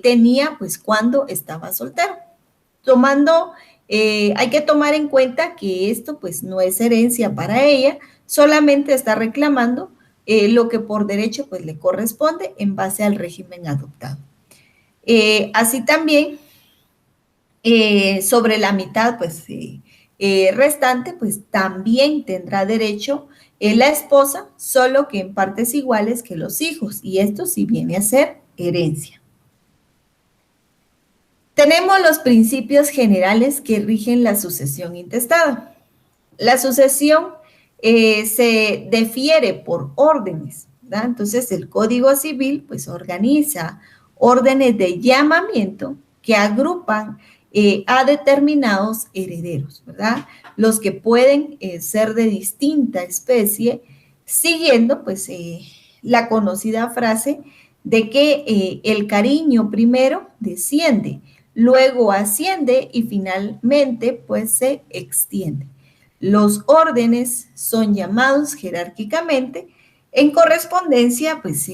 tenía pues cuando estaba soltero. Hay que tomar en cuenta que esto pues no es herencia para ella, solamente está reclamando lo que por derecho pues le corresponde en base al régimen adoptado. Así también, sobre la mitad pues restante, pues también tendrá derecho la esposa, solo que en partes iguales que los hijos, y esto sí viene a ser herencia. Tenemos los principios generales que rigen la sucesión intestada. La sucesión se defiere por órdenes, ¿verdad? Entonces el Código Civil pues organiza órdenes de llamamiento que agrupan a determinados herederos, ¿verdad? Los que pueden ser de distinta especie, siguiendo pues la conocida frase de que el cariño primero desciende, luego asciende y finalmente pues se extiende. Los órdenes son llamados jerárquicamente en correspondencia pues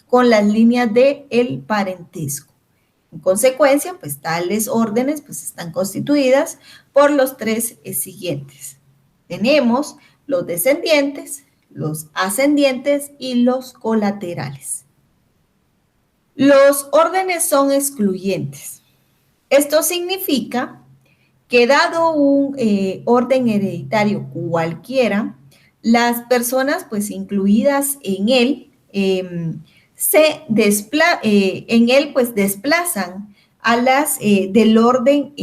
con las líneas del parentesco. En consecuencia, pues tales órdenes pues están constituidas por los 3 siguientes. Tenemos los descendientes, los ascendientes y los colaterales. Los órdenes son excluyentes. Esto significa que dado un orden hereditario cualquiera, las personas pues incluidas en él pues desplazan a las del orden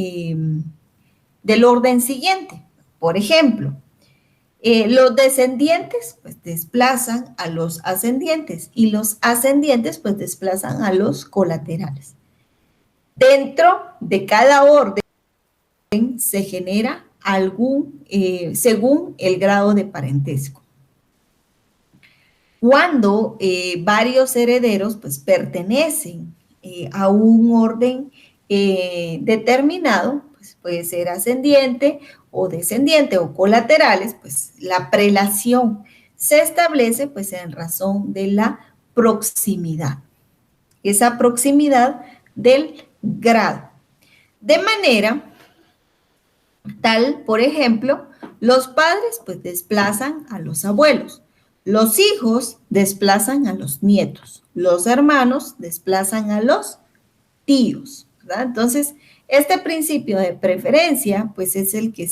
siguiente. Por ejemplo, los descendientes pues desplazan a los ascendientes y los ascendientes pues desplazan a los colaterales. Dentro de cada orden se genera según el grado de parentesco. Cuando varios herederos pues pertenecen a un orden determinado, pues puede ser ascendiente o descendiente o colaterales, pues la prelación se establece pues en razón de la proximidad. Esa proximidad del grado. De manera tal, por ejemplo, los padres pues desplazan a los abuelos, los hijos desplazan a los nietos, los hermanos desplazan a los tíos, ¿verdad? Entonces, este principio de preferencia pues es el que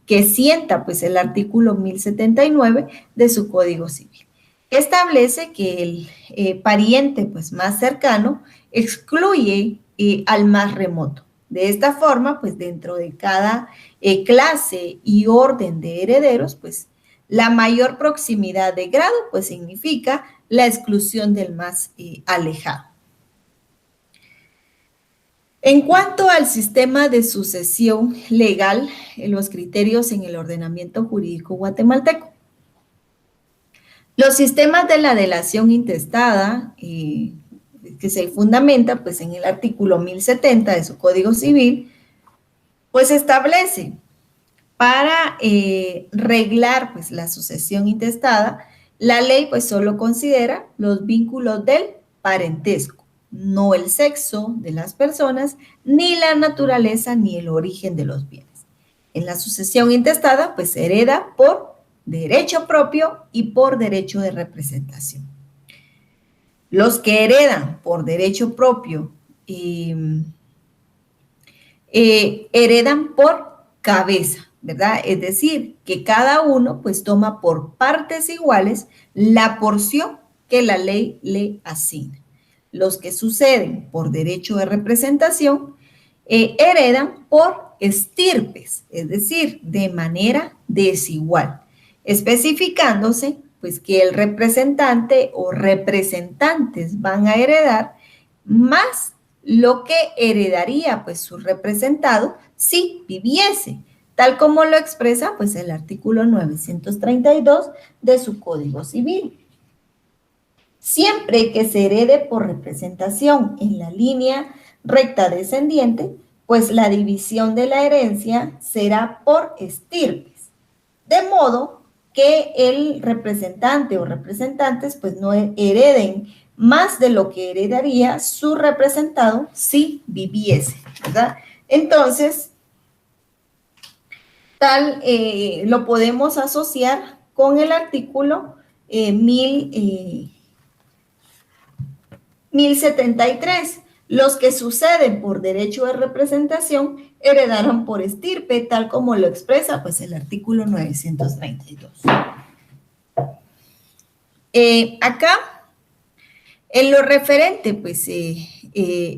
que sienta pues el artículo 1079 de su Código Civil, que establece que el pariente pues más cercano excluye al más remoto. De esta forma, pues dentro de cada clase y orden de herederos, pues la mayor proximidad de grado, pues significa la exclusión del más alejado. En cuanto al sistema de sucesión legal, los criterios en el ordenamiento jurídico guatemalteco. Los sistemas de la delación intestada, que se fundamenta pues, en el artículo 1070 de su Código Civil, pues establece para reglar pues, la sucesión intestada, la ley pues solo considera los vínculos del parentesco, no el sexo de las personas, ni la naturaleza, ni el origen de los bienes. En la sucesión intestada, pues se hereda por derecho propio y por derecho de representación. Los que heredan por derecho propio heredan por cabeza, ¿verdad? Es decir, que cada uno pues toma por partes iguales la porción que la ley le asigna. Los que suceden por derecho de representación heredan por estirpes, es decir, de manera desigual, especificándose pues que el representante o representantes van a heredar más lo que heredaría pues su representado si viviese, tal como lo expresa pues el artículo 932 de su Código Civil. Siempre que se herede por representación en la línea recta descendiente, pues la división de la herencia será por estirpes, de modo que el representante o representantes pues no hereden más de lo que heredaría su representado si viviese, ¿verdad? Entonces, tal lo podemos asociar con el artículo 1073. Los que suceden por derecho de representación heredarán por estirpe, tal como lo expresa pues, el artículo 932. Acá, en lo referente pues,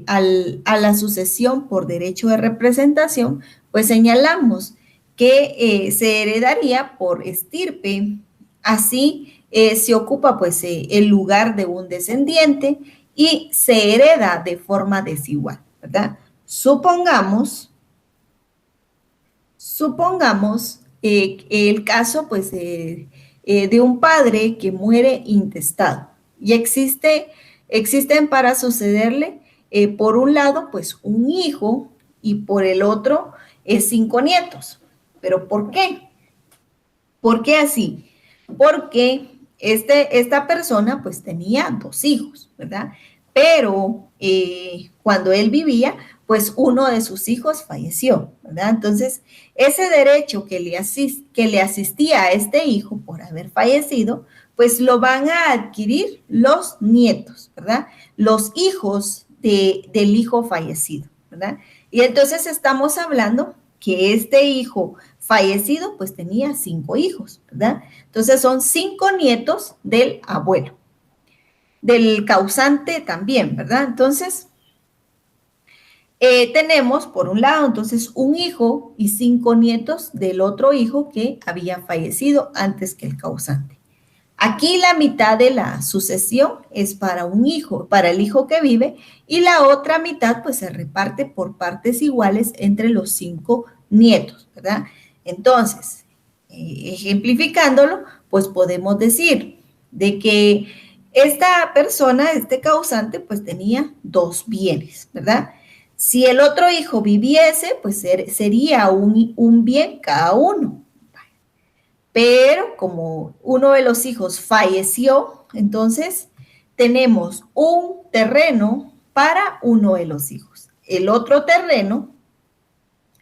a la sucesión por derecho de representación, pues señalamos que se heredaría por estirpe, así se ocupa pues el lugar de un descendiente y se hereda de forma desigual, ¿verdad? Supongamos el caso pues de un padre que muere intestado y existen para sucederle por un lado pues un hijo y por el otro 5 nietos. ¿Pero por qué? ¿Por qué así? Porque esta persona pues tenía 2 hijos, ¿verdad? Pero cuando él vivía, pues uno de sus hijos falleció, ¿verdad? Entonces, ese derecho que le asistía a este hijo por haber fallecido, pues lo van a adquirir los nietos, ¿verdad? Los hijos del hijo fallecido, ¿verdad? Y entonces estamos hablando que este hijo fallecido, pues tenía 5 hijos, ¿verdad? Entonces son 5 nietos del abuelo, del causante también, ¿verdad? Entonces, tenemos por un lado, entonces, un hijo y 5 nietos del otro hijo que había fallecido antes que el causante. Aquí la mitad de la sucesión es para un hijo, para el hijo que vive, y la otra mitad pues se reparte por partes iguales entre los 5 nietos, ¿verdad? Entonces, ejemplificándolo, pues podemos decir de que esta persona, este causante, pues tenía 2 bienes, ¿verdad? Si el otro hijo viviese, pues sería un bien cada uno. Pero como uno de los hijos falleció, entonces tenemos un terreno para uno de los hijos. El otro terreno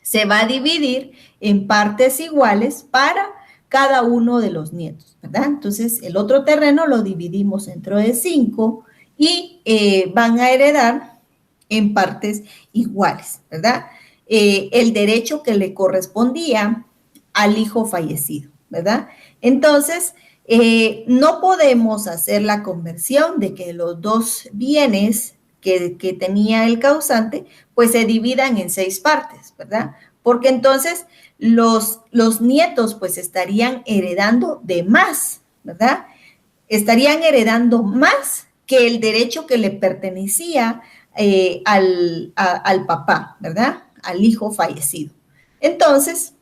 se va a dividir en partes iguales para cada uno de los nietos, ¿verdad? Entonces, el otro terreno lo dividimos entre 5 y van a heredar en partes iguales, ¿verdad? El derecho que le correspondía al hijo fallecido, ¿verdad? Entonces, no podemos hacer la conversión de que los dos bienes que tenía el causante, pues se dividan en 6 partes, ¿verdad? Porque entonces los nietos pues estarían heredando de más, ¿verdad? Estarían heredando más que el derecho que le pertenecía al papá, ¿verdad? Al hijo fallecido. Entonces,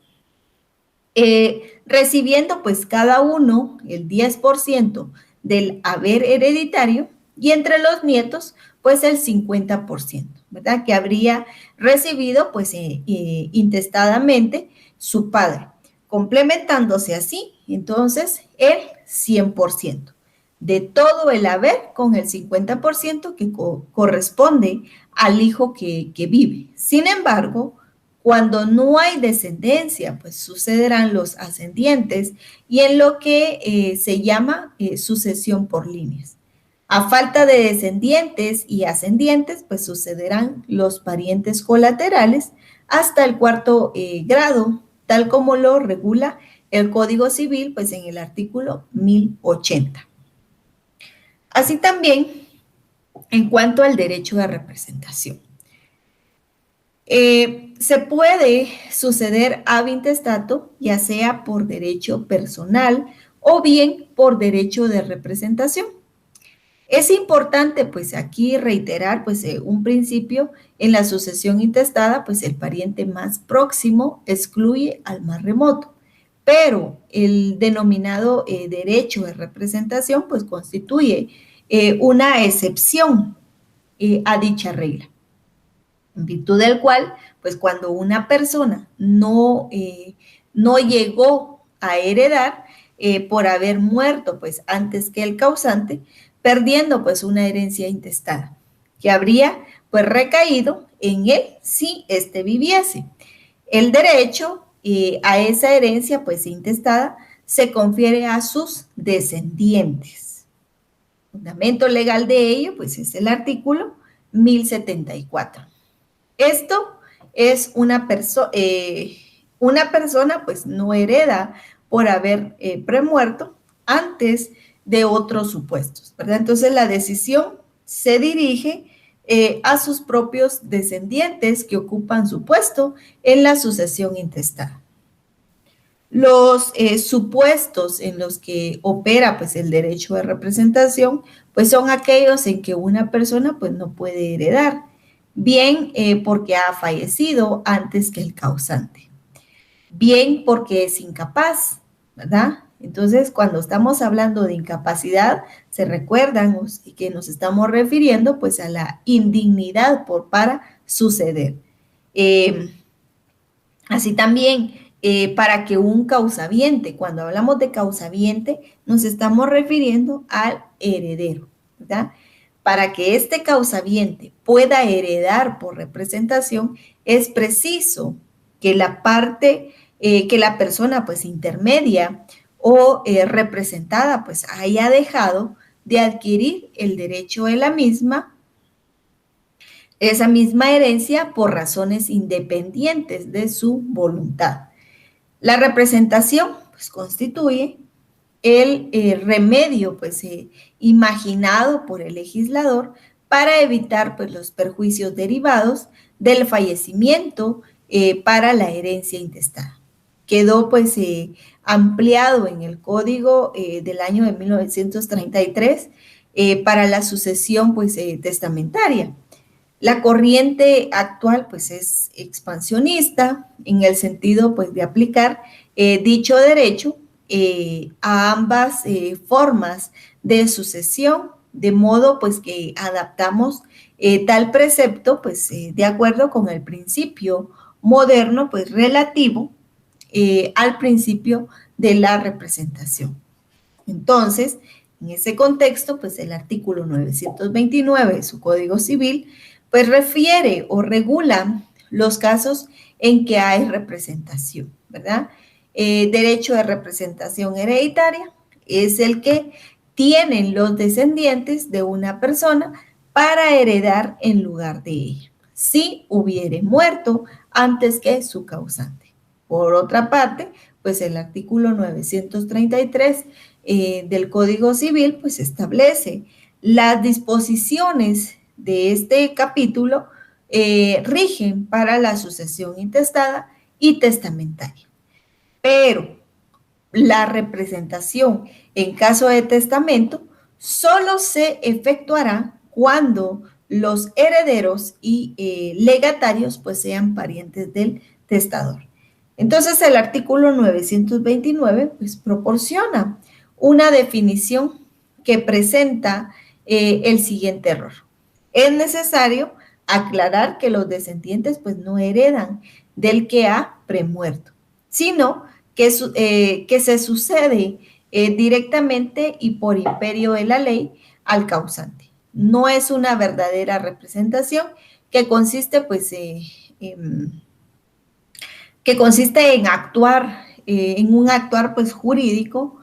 recibiendo pues cada uno el 10% del haber hereditario y entre los nietos pues el 50%, ¿verdad? Que habría recibido pues intestadamente su padre, complementándose así entonces el 100% de todo el haber con el 50% que corresponde al hijo que vive. Sin embargo, cuando no hay descendencia, pues sucederán los ascendientes y en lo que se llama sucesión por líneas. A falta de descendientes y ascendientes, pues sucederán los parientes colaterales hasta el cuarto grado, tal como lo regula el Código Civil, pues en el artículo 1080. Así también, en cuanto al derecho de representación. Se puede suceder ab intestato, ya sea por derecho personal o bien por derecho de representación. Es importante, pues, aquí reiterar, pues, un principio en la sucesión intestada, pues, el pariente más próximo excluye al más remoto, pero el denominado derecho de representación, pues, constituye una excepción a dicha regla, en virtud del cual, pues cuando una persona no llegó a heredar por haber muerto pues antes que el causante, perdiendo pues una herencia intestada, que habría pues recaído en él si éste viviese. El derecho a esa herencia pues intestada se confiere a sus descendientes. El fundamento legal de ello pues es el artículo 1074. Esto es una persona pues no hereda por haber premuerto antes de otros supuestos, ¿verdad? Entonces la decisión se dirige a sus propios descendientes que ocupan su puesto en la sucesión intestada. Los supuestos en los que opera pues el derecho de representación pues son aquellos en que una persona pues no puede heredar, bien porque ha fallecido antes que el causante, bien porque es incapaz, ¿verdad? Entonces, cuando estamos hablando de incapacidad, se recuerdan que nos estamos refiriendo pues a la indignidad para suceder. Así también, para que un causaviente, cuando hablamos de causaviente, nos estamos refiriendo al heredero, ¿verdad? Para que este causaviente pueda heredar por representación, es preciso que la parte, que la persona pues intermedia o representada pues haya dejado de adquirir el derecho de la misma, esa misma herencia por razones independientes de su voluntad. La representación pues, constituye el remedio pues, imaginado por el legislador para evitar pues, los perjuicios derivados del fallecimiento para la herencia intestada. Quedó pues ampliado en el Código del año de 1933 para la sucesión pues testamentaria. La corriente actual pues es expansionista en el sentido pues de aplicar dicho derecho a ambas formas de sucesión, de modo pues que adaptamos tal precepto pues de acuerdo con el principio moderno pues relativo al principio de la representación. Entonces, en ese contexto, pues el artículo 929 de su Código Civil, pues refiere o regula los casos en que hay representación, ¿verdad? Derecho de representación hereditaria es el que tienen los descendientes de una persona para heredar en lugar de ella, si hubiere muerto antes que su causante. Por otra parte, pues el artículo 933 del Código Civil, pues establece las disposiciones de este capítulo rigen para la sucesión intestada y testamentaria. Pero la representación en caso de testamento solo se efectuará cuando los herederos y legatarios pues sean parientes del testador. Entonces el artículo 929 pues proporciona una definición que presenta el siguiente error. Es necesario aclarar que los descendientes pues no heredan del que ha premuerto, sino que se sucede directamente y por imperio de la ley al causante. No es una verdadera representación que consiste pues en actuar, en un actuar pues jurídico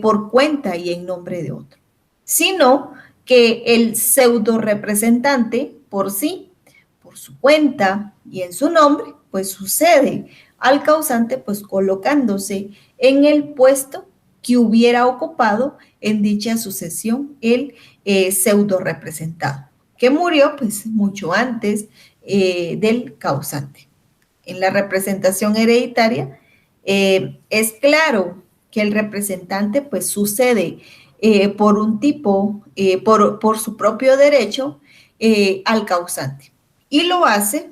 por cuenta y en nombre de otro, sino que el pseudo representante por sí, por su cuenta y en su nombre, pues sucede al causante pues colocándose en el puesto que hubiera ocupado en dicha sucesión el pseudo representado, que murió pues mucho antes del causante. En la representación hereditaria es claro que el representante pues sucede por un tipo, por su propio derecho al causante, y lo hace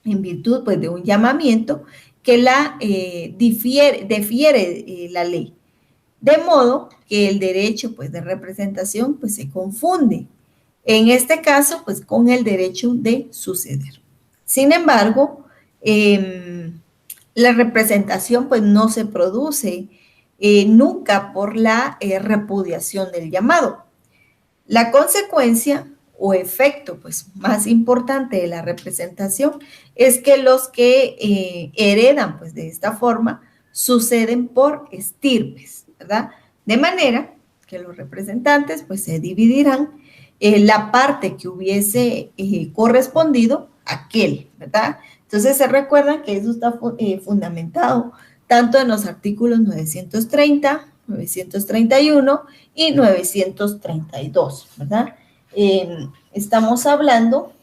en virtud pues de un llamamiento que defiere la ley, de modo que el derecho pues de representación pues se confunde, en este caso pues con el derecho de suceder. Sin embargo, la representación pues no se produce nunca por la repudiación del llamado. La consecuencia o efecto pues más importante de la representación es que los que heredan pues de esta forma suceden por estirpes, ¿verdad? De manera que los representantes pues se dividirán la parte que hubiese correspondido a aquel, ¿verdad? Entonces se recuerdan que eso está fundamentado tanto en los artículos 930, 931 y 932, ¿verdad? Estamos hablando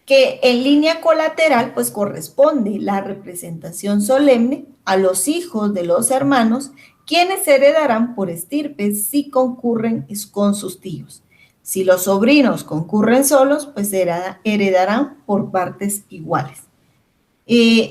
que en línea colateral pues corresponde la representación solemne a los hijos de los hermanos, quienes heredarán por estirpes si concurren con sus tíos. Si los sobrinos concurren solos, pues heredarán por partes iguales.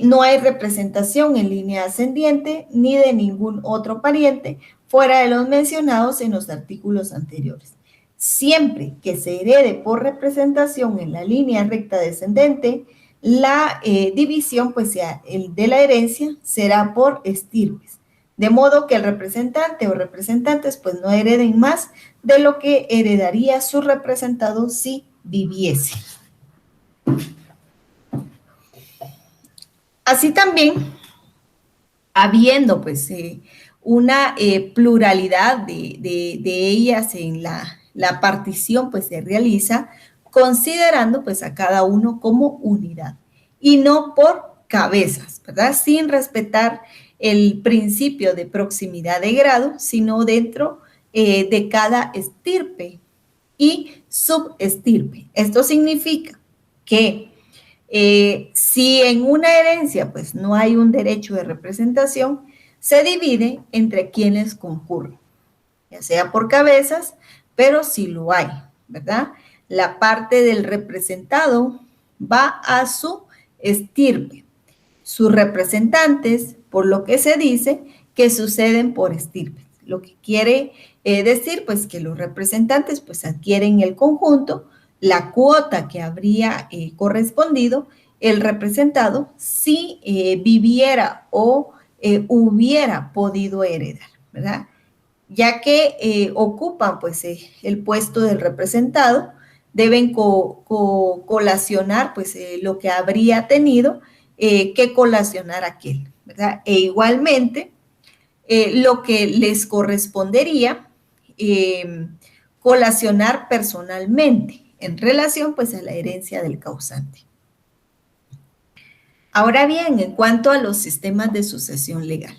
No hay representación en línea ascendiente ni de ningún otro pariente fuera de los mencionados en los artículos anteriores. Siempre que se herede por representación en la línea recta descendente, la división pues de la herencia será por estirpes, de modo que el representante o representantes pues no hereden más de lo que heredaría su representado si viviese. Así también, habiendo pues una pluralidad de ellas en la partición, pues se realiza considerando pues a cada uno como unidad y no por cabezas, ¿verdad? Sin respetar el principio de proximidad de grado, sino dentro de cada estirpe y subestirpe. Esto significa que si en una herencia pues no hay un derecho de representación, se divide entre quienes concurren, ya sea por cabezas, pero si lo hay, ¿verdad? La parte del representado va a su estirpe, sus representantes, por lo que se dice que suceden por estirpes, lo que quiere decir pues que los representantes pues adquieren el conjunto, la cuota que habría correspondido el representado si viviera o hubiera podido heredar, ¿verdad? Ya que ocupan pues el puesto del representado, deben colacionar pues lo que habría tenido que colacionar aquel, ¿verdad? E igualmente lo que les correspondería colacionar personalmente. en relación pues a la herencia del causante. Ahora bien, en cuanto a los sistemas de sucesión legal.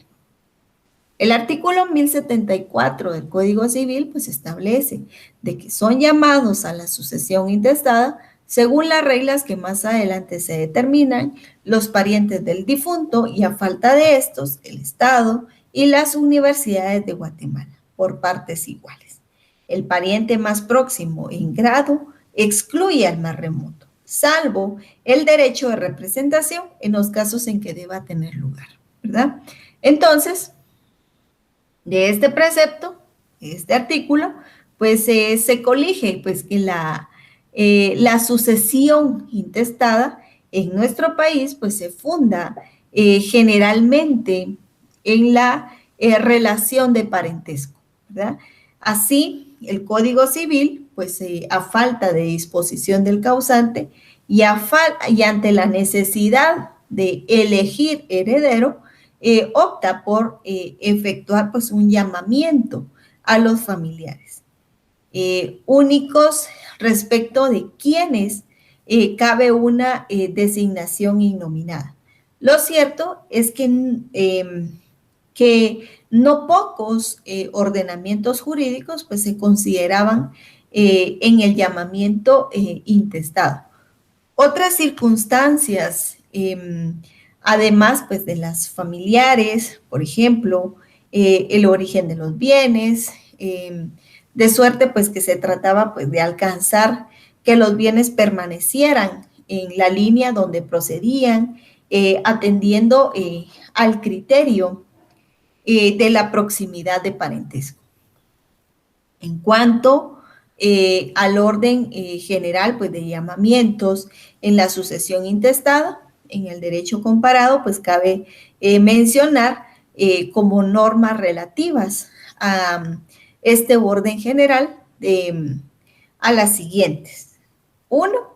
El artículo 1074 del Código Civil pues establece de que son llamados a la sucesión intestada según las reglas que más adelante se determinan los parientes del difunto y a falta de estos, el Estado y las universidades de Guatemala por partes iguales. El pariente más próximo en grado excluye al más remoto, salvo el derecho de representación en los casos en que deba tener lugar, ¿verdad? Entonces, de este precepto, este artículo, pues se colige pues que la sucesión intestada en nuestro país pues se funda generalmente en la relación de parentesco, ¿verdad? Así, el Código Civil, pues a falta de disposición del causante y ante la necesidad de elegir heredero, opta por efectuar pues un llamamiento a los familiares únicos respecto de quienes cabe una designación innominada. Lo cierto es que no pocos ordenamientos jurídicos pues se consideraban en el llamamiento intestado. Otras circunstancias, además pues de las familiares, por ejemplo, el origen de los bienes, de suerte pues que se trataba pues de alcanzar que los bienes permanecieran en la línea donde procedían, atendiendo al criterio de la proximidad de parentesco. En cuanto al orden general pues de llamamientos en la sucesión intestada, en el derecho comparado pues cabe mencionar como normas relativas a este orden general a las siguientes. Uno,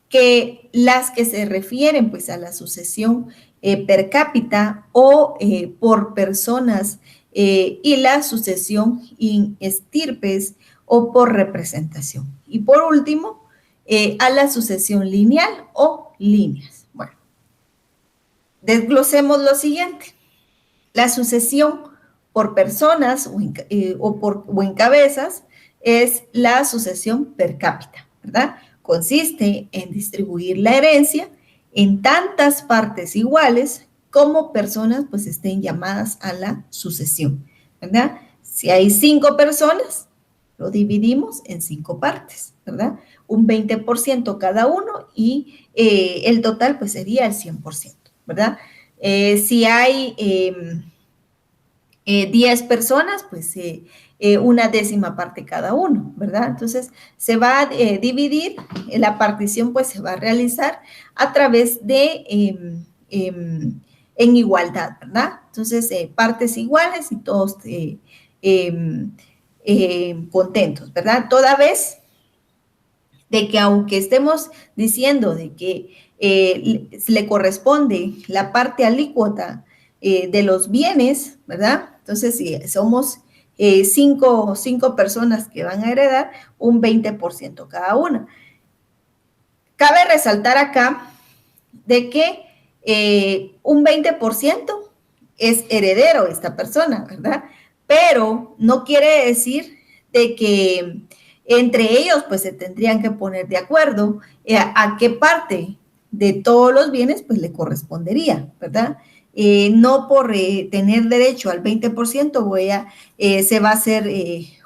que las que se refieren pues a la sucesión per cápita o por personas y la sucesión in estirpes o por representación. Y por último, a la sucesión lineal o líneas. Bueno, desglosemos lo siguiente. La sucesión por personas o en cabezas es la sucesión per cápita, ¿verdad? Consiste en distribuir la herencia en tantas partes iguales como personas pues estén llamadas a la sucesión, ¿verdad? Si hay 5 personas, lo dividimos en 5 partes, ¿verdad? Un 20% cada uno y el total pues sería el 100%, ¿verdad? Si hay 10 personas, pues una décima parte cada uno, ¿verdad? Entonces, se va a dividir, la partición pues se va a realizar a través de, en igualdad, ¿verdad? Entonces, partes iguales y todos contentos, ¿verdad? Toda vez de que aunque estemos diciendo de que le corresponde la parte alícuota de los bienes, ¿verdad? Entonces, si somos 5 personas que van a heredar, un 20% cada una. Cabe resaltar acá de que un 20% es heredero esta persona, ¿verdad? Pero no quiere decir de que entre ellos pues se tendrían que poner de acuerdo a qué parte de todos los bienes pues le correspondería, ¿verdad? No por tener derecho al 20% se va a hacer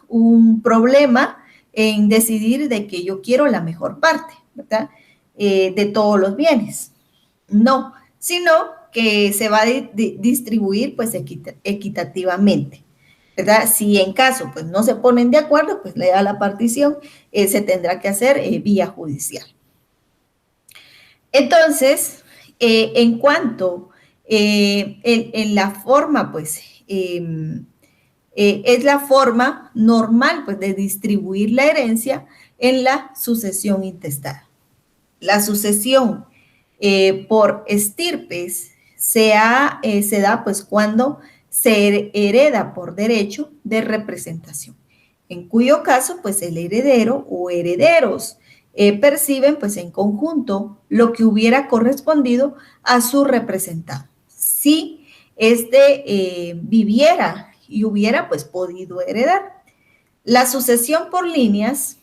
un problema en decidir de que yo quiero la mejor parte, ¿verdad? De todos los bienes. No, sino que se va a distribuir pues equitativamente, ¿verdad? Si en caso pues no se ponen de acuerdo, pues le da la partición, se tendrá que hacer vía judicial. Entonces, en cuanto en la forma, pues, es la forma normal, pues, de distribuir la herencia en la sucesión intestada. La sucesión por estirpes se da, pues, cuando se hereda por derecho de representación, en cuyo caso, pues, el heredero o herederos perciben pues en conjunto lo que hubiera correspondido a su representado. Si viviera y hubiera pues podido heredar. La sucesión por líneas,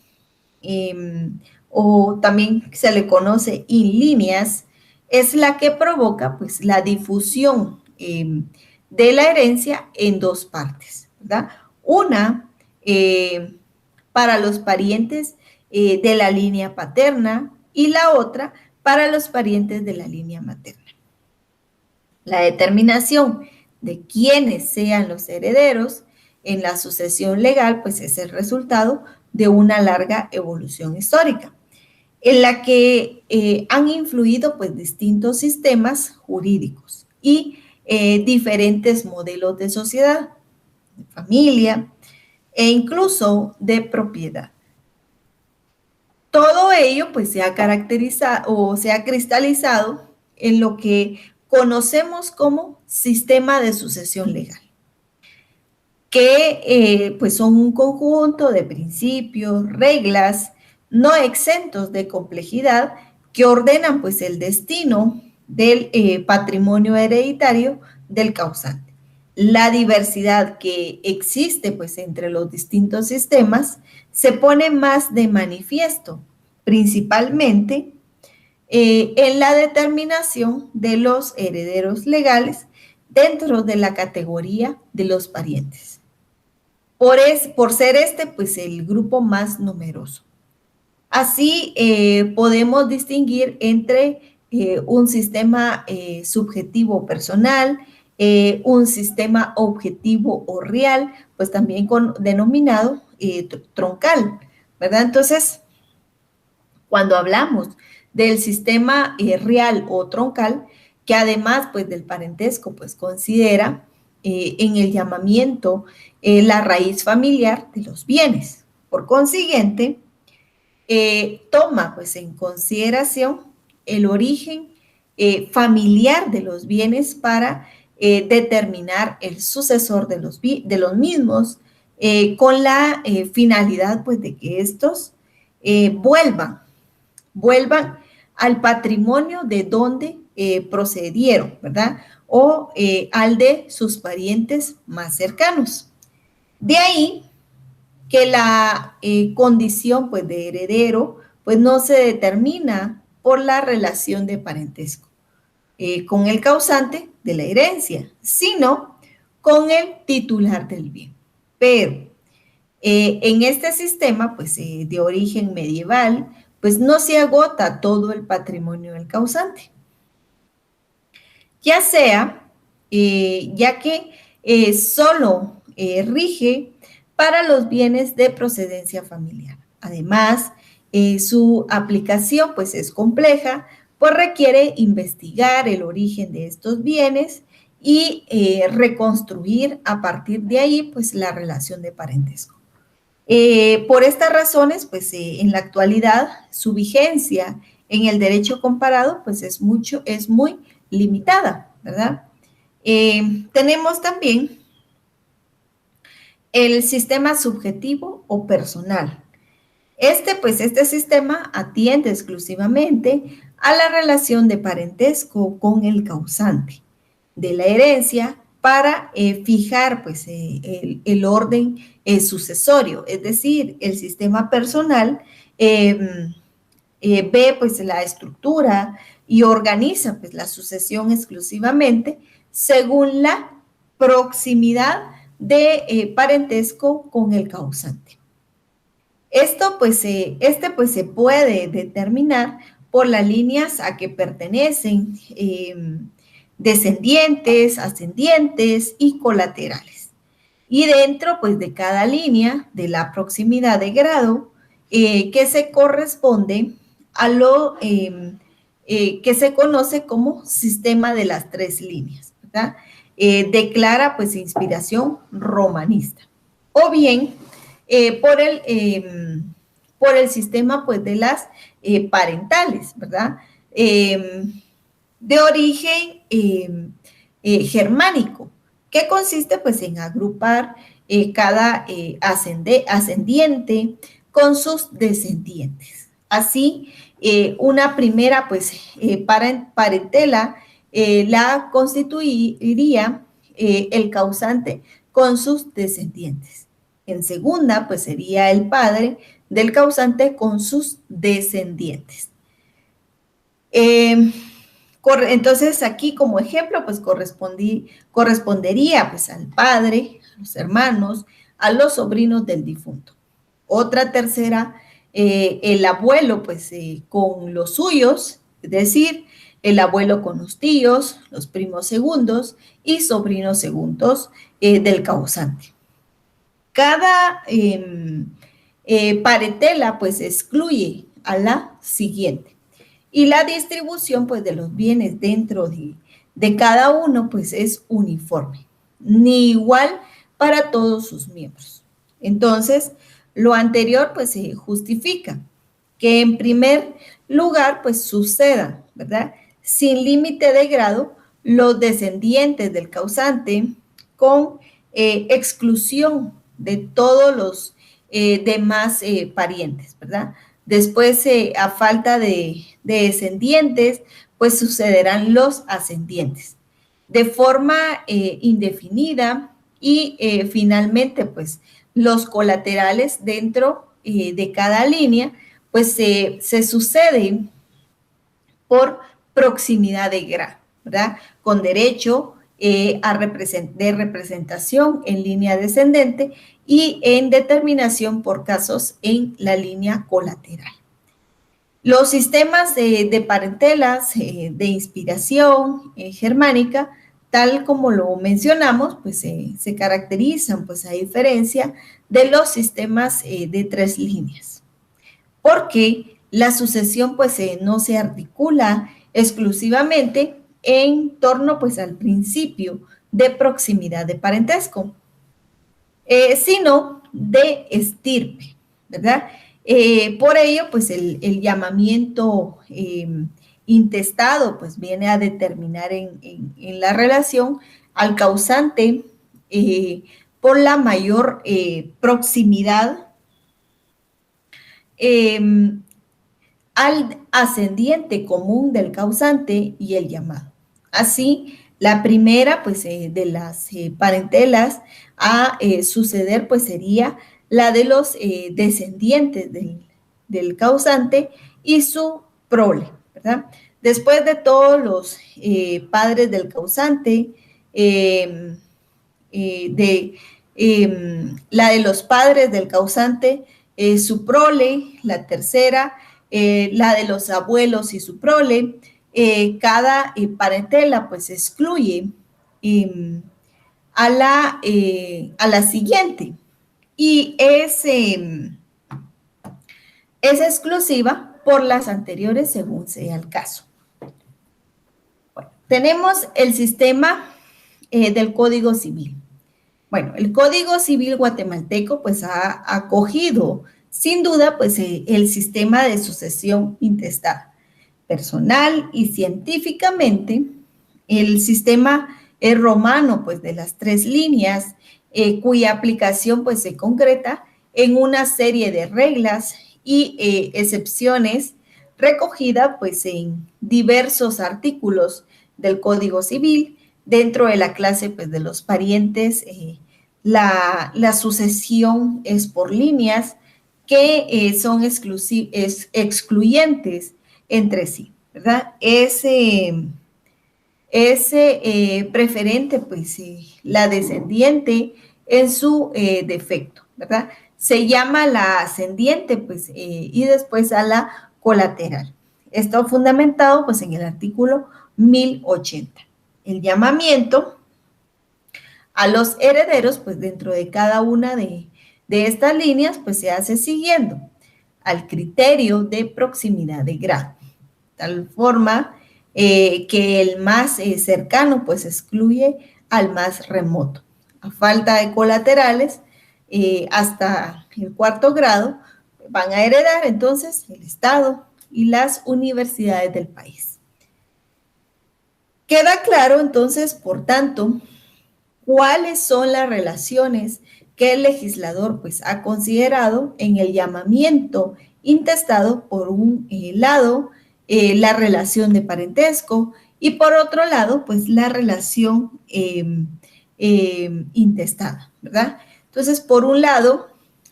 o también se le conoce in líneas, es la que provoca pues la difusión de la herencia en dos partes, ¿verdad? Una para los parientes de la línea paterna y la otra para los parientes de la línea materna. La determinación de quiénes sean los herederos en la sucesión legal, pues es el resultado de una larga evolución histórica, en la que han influido pues distintos sistemas jurídicos y diferentes modelos de sociedad, de familia e incluso de propiedad. Todo ello pues se ha caracterizado o se ha cristalizado en lo que conocemos como sistema de sucesión legal, que pues son un conjunto de principios, reglas, no exentos de complejidad, que ordenan pues el destino del patrimonio hereditario del causante. La diversidad que existe pues entre los distintos sistemas se pone más de manifiesto, principalmente en la determinación de los herederos legales dentro de la categoría de los parientes. Por ser pues el grupo más numeroso. Así podemos distinguir entre un sistema subjetivo personal, un sistema objetivo o real, pues también denominado troncal, ¿verdad? Entonces, cuando hablamos del sistema real o troncal, que además pues del parentesco pues considera en el llamamiento la raíz familiar de los bienes. Por consiguiente, toma pues en consideración el origen familiar de los bienes para determinar el sucesor de los mismos con la finalidad pues de que estos vuelvan al patrimonio de donde procedieron, ¿verdad? O al de sus parientes más cercanos. De ahí que la condición pues de heredero pues no se determina por la relación de parentesco con el causante de la herencia, sino con el titular del bien. Pero en este sistema pues de origen medieval pues no se agota todo el patrimonio del causante, ya sea ya que solo rige para los bienes de procedencia familiar. Además, su aplicación pues es compleja, pues requiere investigar el origen de estos bienes y reconstruir a partir de ahí pues la relación de parentesco. Por estas razones, pues en la actualidad su vigencia en el derecho comparado pues es muy limitada, ¿verdad? Tenemos también el sistema subjetivo o personal. Este sistema atiende exclusivamente a la relación de parentesco con el causante de la herencia para fijar pues, el orden sucesorio, es decir, el sistema personal ve pues la estructura y organiza pues la sucesión exclusivamente según la proximidad de parentesco con el causante. Esto pues, se puede determinar por las líneas a que pertenecen descendientes, ascendientes y colaterales. Y dentro pues de cada línea de la proximidad de grado que se corresponde a lo que se conoce como sistema de las tres líneas, ¿verdad? Declara pues inspiración romanista. O bien por el sistema pues de las parentales, ¿verdad? De origen germánico, que consiste pues en agrupar cada ascendiente con sus descendientes. Así, una primera pues, parentela la constituiría el causante con sus descendientes. En segunda, pues sería el padre del causante con sus descendientes. Entonces, aquí como ejemplo, pues correspondería pues al padre, a los hermanos, a los sobrinos del difunto. Otra tercera, el abuelo pues con los suyos, es decir, el abuelo con los tíos, los primos segundos y sobrinos segundos del causante. Cada parentela pues excluye a la siguiente. Y la distribución pues de los bienes dentro de cada uno pues es uniforme, ni igual para todos sus miembros. Entonces, lo anterior pues se justifica que en primer lugar pues suceda, ¿verdad? Sin límite de grado, los descendientes del causante con exclusión de todos los demás parientes, ¿verdad? Después, a falta de descendientes, pues sucederán los ascendientes de forma indefinida y finalmente, pues los colaterales dentro de cada línea, pues se suceden por proximidad de grado, ¿verdad? Con derecho de representación en línea descendente y en determinación por casos en la línea colateral. Los sistemas de parentelas de inspiración germánica, tal como lo mencionamos, pues se caracterizan, pues a diferencia de los sistemas de 3 líneas, porque la sucesión pues no se articula exclusivamente en torno pues al principio de proximidad de parentesco, sino de estirpe, ¿verdad? Por ello, pues el llamamiento intestado, pues viene a determinar en la relación al causante por la mayor proximidad al ascendiente común del causante y el llamado. Así, la primera, pues, de las parentelas a suceder, pues, sería la de los descendientes del causante y su prole, ¿verdad? Después de todos los padres del causante, la de los padres del causante, su prole, la tercera, la de los abuelos y su prole, cada parentela pues excluye a la siguiente y es exclusiva por las anteriores según sea el caso. Bueno, tenemos el sistema del Código Civil. Bueno, el Código Civil guatemalteco pues ha acogido sin duda pues el sistema de sucesión intestada. Personal y científicamente, el sistema romano pues de las 3 líneas, cuya aplicación pues se concreta en una serie de reglas y excepciones recogida pues en diversos artículos del Código Civil. Dentro de la clase pues, de los parientes, la sucesión es por líneas que son excluyentes entre sí, ¿verdad? Ese preferente, pues la descendiente en su defecto, ¿verdad? Se llama la ascendiente, pues, y después a la colateral. Esto fundamentado, pues, en el artículo 1080. El llamamiento a los herederos, pues dentro de cada una de estas líneas, pues se hace siguiendo al criterio de proximidad de grado, tal forma que el más cercano, pues excluye al más remoto. A falta de colaterales, hasta el 4º grado, van a heredar entonces el Estado y las universidades del país. Queda claro entonces, por tanto, cuáles son las relaciones que el legislador pues ha considerado en el llamamiento intestado, por un lado, la relación de parentesco y por otro lado, pues la relación intestada, ¿verdad? Entonces, por un lado,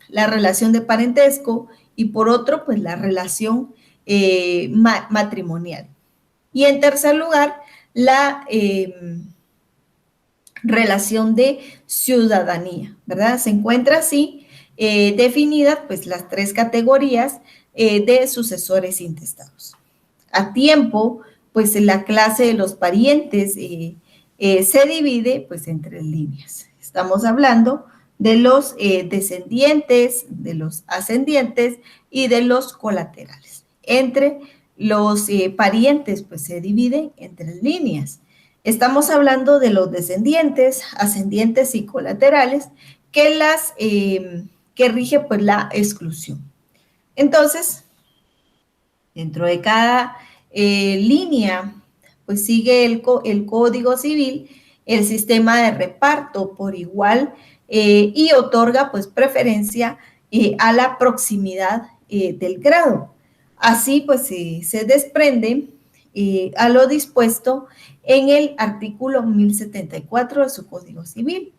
la relación de parentesco y por otro, pues la relación matrimonial. Y en tercer lugar, la relación de ciudadanía, ¿verdad? Se encuentra así definidas pues las tres categorías de sucesores intestados. A tiempo, pues la clase de los parientes se divide pues en tres líneas. Estamos hablando de los descendientes, de los ascendientes y de los colaterales. Entre los parientes pues se dividen en tres líneas. Estamos hablando de los descendientes, ascendientes y colaterales, que rige pues la exclusión. Entonces, dentro de cada línea, pues sigue el Código Civil, el sistema de reparto por igual y otorga pues preferencia a la proximidad del grado. Así pues se desprende a lo dispuesto en el artículo 1074 de su Código Civil.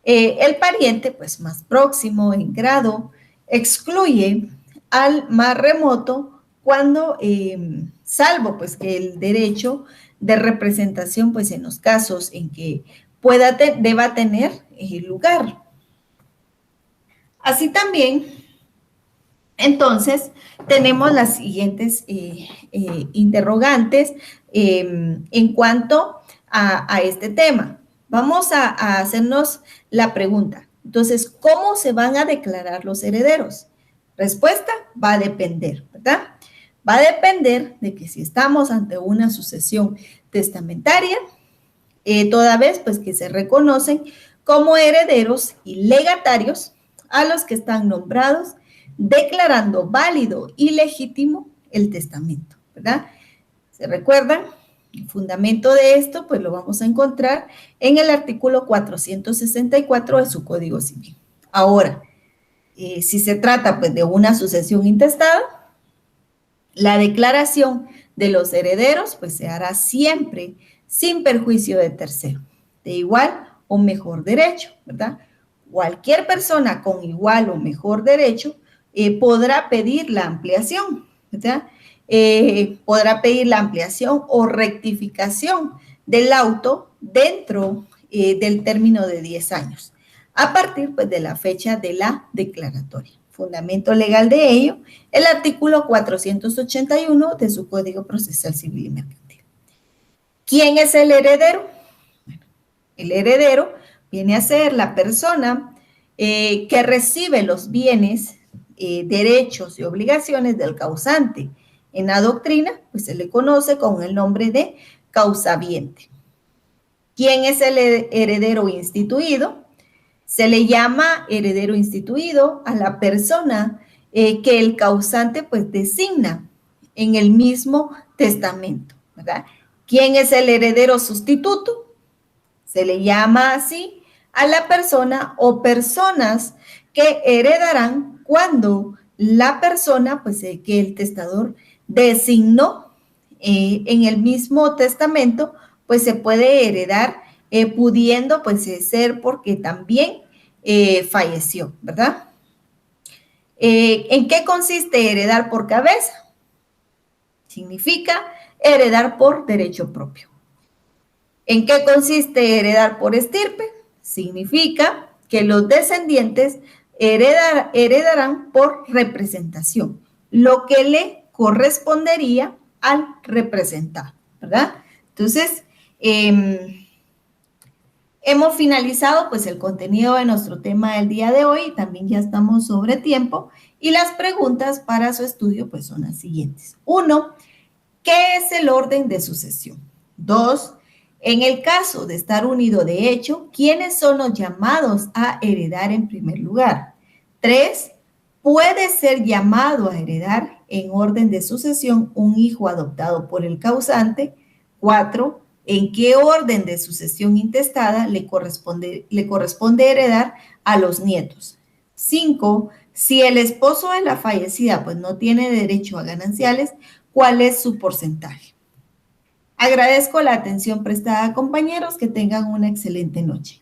El pariente pues más próximo en grado excluye al más remoto cuando, salvo pues que el derecho de representación pues en los casos en que deba tener lugar. Así también, entonces, tenemos las siguientes interrogantes en cuanto a este tema. Vamos a hacernos la pregunta. Entonces, ¿cómo se van a declarar los herederos? Respuesta, va a depender, ¿verdad? Va a depender de que si estamos ante una sucesión testamentaria, toda vez pues que se reconocen como herederos y legatarios a los que están nombrados, declarando válido y legítimo el testamento, ¿verdad? ¿Se recuerdan? El fundamento de esto, pues lo vamos a encontrar en el artículo 464 de su Código Civil. Ahora, si se trata pues de una sucesión intestada, la declaración de los herederos pues se hará siempre sin perjuicio de tercero, de igual o mejor derecho, ¿verdad? Cualquier persona con igual o mejor derecho podrá pedir la ampliación, ¿verdad? Podrá pedir la ampliación o rectificación del auto dentro del término de 10 años, a partir pues, de la fecha de la declaratoria. Fundamento legal de ello, el artículo 481 de su Código Procesal Civil y Mercantil. ¿Quién es el heredero? Bueno, el heredero viene a ser la persona que recibe los bienes, derechos y obligaciones del causante. En la doctrina, pues se le conoce con el nombre de causaviente. ¿Quién es el heredero instituido? Se le llama heredero instituido a la persona que el causante pues designa en el mismo testamento, ¿verdad? ¿Quién es el heredero sustituto? Se le llama así a la persona o personas que heredarán cuando la persona pues que el testador designó en el mismo testamento pues se puede heredar pudiendo pues ser porque también falleció, ¿verdad? ¿En qué consiste heredar por cabeza? Significa heredar por derecho propio. ¿En qué consiste heredar por estirpe? Significa que los descendientes heredarán por representación, lo que le correspondería al representado, ¿verdad? Entonces, hemos finalizado pues el contenido de nuestro tema del día de hoy, también ya estamos sobre tiempo y las preguntas para su estudio pues son las siguientes. 1, ¿qué es el orden de sucesión? 2, en el caso de estar unido de hecho, ¿quiénes son los llamados a heredar en primer lugar? 3, ¿puede ser llamado a heredar en orden de sucesión un hijo adoptado por el causante? 4, ¿en qué orden de sucesión intestada le corresponde heredar a los nietos? 5. Si el esposo de la fallecida pues no tiene derecho a gananciales, ¿cuál es su porcentaje? Agradezco la atención prestada, compañeros, que tengan una excelente noche.